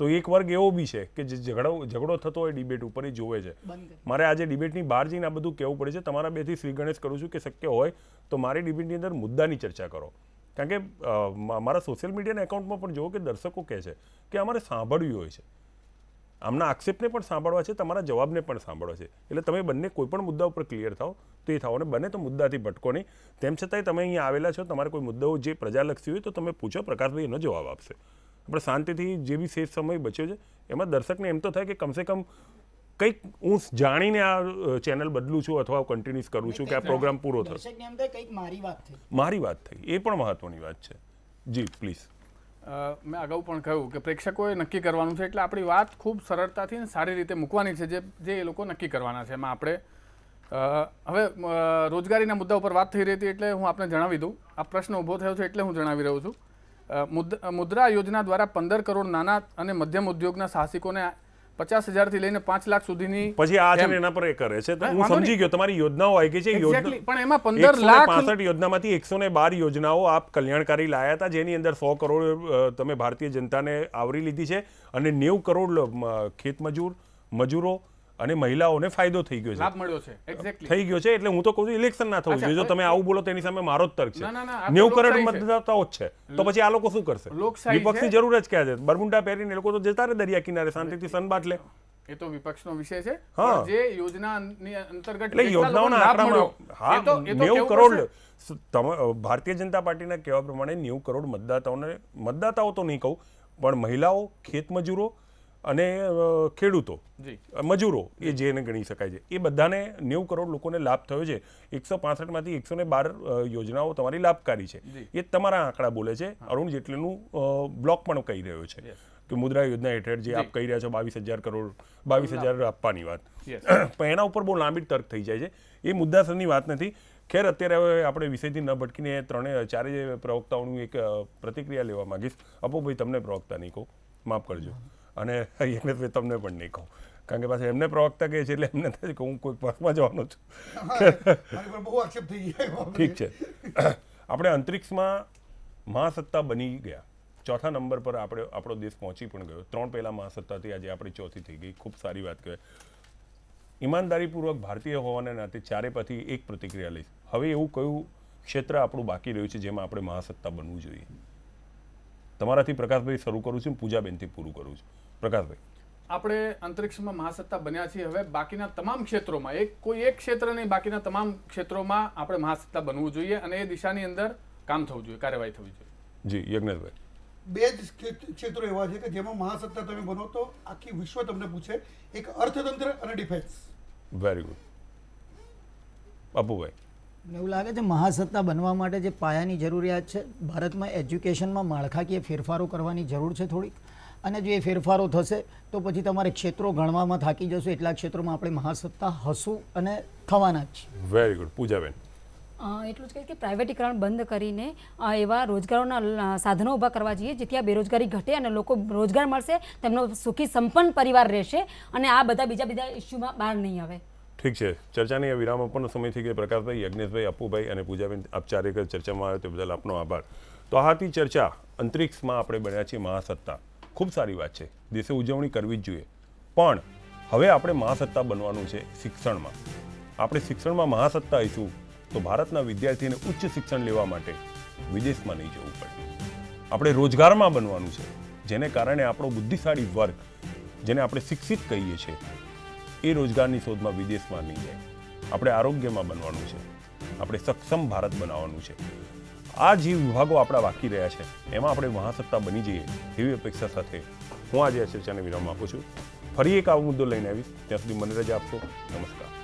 S1: તો એક વર્ગ એવો બી છે કે જે ઝઘડો થતો હોય ડિબેટ ઉપર એ જોવે છે. મારે આજે ડિબેટની બહાર જઈને આ બધું કહેવું પડે છે. તમારા બેથી શ્રી ગણેશ કરું છું કે શક્ય હોય તો મારી ડિબેટની અંદર મુદ્દાની ચર્ચા કરો. કારણ કે મારા સોશિયલ મીડિયાના એકાઉન્ટમાં પણ જુઓ કે દર્શકો કહે છે કે અમારે સાંભળવી હોય છે, આમના આક્ષેપને પણ સાંભળવા છે, તમારા જવાબને પણ સાંભળવા છે. એટલે તમે બંને કોઈ પણ મુદ્દા ઉપર ક્લિયર થાઓ તો એ થાઓ, અને બને તો મુદ્દાથી ભટકો નહીં. તેમ છતાંય તમે અહીંયા આવેલા છો, તમારે કોઈ મુદ્દાઓ જે પ્રજાલક્ષી હોય તો તમે પૂછો, પ્રકાશભાઈ એનો જવાબ આપશે. આપણે શાંતિથી જે બી શેષ સમય બચ્યો છે એમાં દર્શકને એમ તો થાય કે કમસે કમ કંઈક હું જાણીને આ ચેનલ બદલું છું અથવા કન્ટિન્યુઅસ કરું છું કે આ પ્રોગ્રામ પૂરો થયો.
S3: દર્શકને એમ થાય કંઈક મારી વાત થઈ.
S1: મારી વાત થઈ, એ પણ મહત્વની વાત છે. જી પ્લીઝ.
S4: મેં અગાઉ પણ કહ્યું કે પ્રેક્ષકોએ નક્કી કરવાનું છે, એટલે આપણી વાત ખૂબ સરળતાથી અને સારી રીતે મૂકવાની છે જે એ લોકો નક્કી કરવાના છે. એમાં આપણે હવે રોજગારીના મુદ્દા ઉપર વાત થઈ રહી હતી એટલે હું આપને જણાવી દઉં. આ પ્રશ્ન ઊભો થયો છે એટલે હું જણાવી રહ્યો છું. મુદ્રા યોજના દ્વારા 15 કરોડ નાના અને મધ્યમ ઉદ્યોગના સાહસિકોને 50,000 થી લઈને 5 લાખ સુધીની
S1: પછી આ છે એના પર એ કરે છે. તો હું સમજી ગયો તમારી યોજનાઓ આવી ગઈ છે. યોજના
S4: પણ એમાં 15 લાખ
S1: 165 યોજનામાંથી 112 યોજનાઓ આપ કલ્યાણકારી લાયા હતા, જેની અંદર 100 કરોડ તમે ભારતીય જનતાને આવરી લીધી છે અને 90 કરોડ ખેતમજૂર, મજૂરો અને મહિલાઓને ફાયદો થઈ ગયો છે,
S4: લાભ મળ્યો છે. એક્ઝેક્ટલી
S1: થઈ ગયો છે. એટલે હું તો કહું છું ઇલેક્શન ના થવું જોઈએ. જો તમે આવું બોલો તેની સામે મારો જ તર્ક છે. 90 કરોડ મતદાતાઓ જ છે તો પછી આ લોકો શું કરશે? વિપક્ષની જરૂર જ ક્યાં છે? બરમુંડા પહેરીને લોકો તો જતા રહે દરિયા કિનારે શાંતિથી સનબાથ લે.
S4: એ તો વિપક્ષનો વિષય છે.
S1: હા,
S4: જે યોજનાની અંતર્ગત
S1: એટલે યોજનાઓના આંકડામાં હા 90 કરોડ ભારતીય જનતા પાર્ટીના કહેવા પ્રમાણે 90 કરોડ મતદાતાઓ તો નહીં કહું પણ મહિલાઓ, ખેતમજૂરો અને ખેડૂતો, મજૂરો એ જેને ગણી શકાય છે, એ બધાને 90 કરોડ લોકોને લાભ થયો છે. 165માંથી 112 યોજનાઓ તમારી લાભકારી છે. એ તમારા આંકડા બોલે છે. અરુણ જેટલીનું બ્લોક પણ કહી રહ્યો છે કે મુદ્રા યોજના હેઠળ જે આપ કહી રહ્યા છો 22,000 કરોડ 22,000 આપવાની વાત, પણ એના ઉપર બહુ લાંબી તર્ક થઈ જાય છે. એ મુદ્દાસરની વાત નથી. ખેર અત્યારે હવે આપણે વિષયથી ન ભટકીને ચારે પ્રવક્તાઓનું એક પ્રતિક્રિયા લેવા માંગીશ. અપુભાઈ તમને પ્રવક્તા નહીં કહું, માફ કરજો, અને યજ્ઞેશભાઈ તમને પણ નહીં કહું, કારણ કે પાછા એમને પ્રવક્તા કહે છે એટલે એમને થાય કે હું કોઈ પક્ષમાં જવાનો છું.
S2: બહુ આક્ષેપ થઈ ગયા.
S1: ઠીક છે, આપણે અંતરિક્ષમાં મહાસત્તા બની ગયા, ચોથા નંબર પર આપણો દેશ પહોંચી પણ ગયો. 3 પહેલા મહાસત્તાથી આજે આપણી ચોથી થઈ ગઈ. ખૂબ સારી વાત કહેવાય. ઈમાનદારીપૂર્વક ભારતીય હોવાના નાતે ચારે પછી એક પ્રતિક્રિયા લઈશ. હવે એવું કયું ક્ષેત્ર આપણું બાકી રહ્યું છે જેમાં આપણે મહાસત્તા બનવું જોઈએ? તમારાથી પ્રકાશભાઈ શરૂ કરું છું, પૂજાબેનથી પૂરું કરું છું. પ્રકાશભાઈ,
S4: આપણે અંતરિક્ષમાં મહાસત્તા બન્યા છીએ. હવે બાકીના તમામ ક્ષેત્રોમાં કોઈ એક ક્ષેત્ર નહીં, બાકીના તમામ ક્ષેત્રોમાં આપણે મહાસત્તા બનવું જોઈએ અને એ દિશાની અંદર કામ થવું જોઈએ, કાર્યવાહી થવી જોઈએ.
S1: જી યજ્ઞેશભાઈ.
S2: 2 જ ક્ષેત્રો એવા છે કે જેમાં મહાસત્તા તમે બનો તો આખી વિશ્વ તમને પૂછે, એક અર્થતંત્ર અને ડિફેન્સ.
S1: Very good. અપુભાઈ,
S3: એવું લાગે છે મહાસત્તા બનવા માટે જે પાયાની જરૂરિયાત છે, ભારતમાં એજ્યુકેશનમાં માળખાકીય ફેરફારો કરવાની જરૂર છે થોડીક. અને જો એ ફેરફારો થશે તો પછી તમારે ક્ષેત્રો ગણવામાં થાકી જશો. એટલા ક્ષેત્રોમાં આપણે મહાસત્તા હશું અને થવાના જ છે.
S1: Very good. પૂજાબેન,
S5: એટલું જ કહે કે પ્રાઇવેટીકરણ બંધ કરીને એવા રોજગારોના સાધનો ઊભા કરવા જોઈએ જેથી આ બેરોજગારી ઘટે અને લોકો રોજગાર મળશે, તેમનો સુખી સંપન્ન પરિવાર રહેશે અને આ બધા બીજા ઇસ્યુમાં બહાર નહીં આવે.
S1: ઠીક છે, ચર્ચાની આ વિરામ આપવાનો સમય થઈ ગયો. પ્રકાશભાઈ, યજ્ઞેશભાઈ, અપુભાઈ અને પૂજાબેન, આપ ચારેક ચર્ચામાં આવ્યો તે બદલ આપનો આભાર. તો આ હતી ચર્ચા. અંતરિક્ષમાં આપણે બન્યા છીએ મહાસત્તા. ખૂબ સારી વાત છે, દેશે ઉજવણી કરવી જ જોઈએ. પણ હવે આપણે મહાસત્તા બનવાનું છે શિક્ષણમાં. આપણે શિક્ષણમાં મહાસત્તા આવીશું તો ભારતના વિદ્યાર્થીને ઉચ્ચ શિક્ષણ લેવા માટે વિદેશમાં નહીં જવું પડે. આપણે રોજગારમાં બનવાનું છે, જેને કારણે આપણો બુદ્ધિશાળી વર્ગ, જેને આપણે શિક્ષિત કહીએ છીએ, એ રોજગારની શોધમાં વિદેશમાં નહીં જાય. આપણે આરોગ્યમાં બનવાનું છે, આપણે સક્ષમ ભારત બનાવવાનું છે. આ જે વિભાગો આપણા બાકી રહ્યા છે એમાં આપણે મહાસત્તા બની જઈએ એવી અપેક્ષા સાથે હું આજે આ ચર્ચાને વિરામ આપું છું. ફરી એક આવો મુદ્દો લઈને આવીશ. ત્યાં સુધી મને રજા આપશો. નમસ્કાર.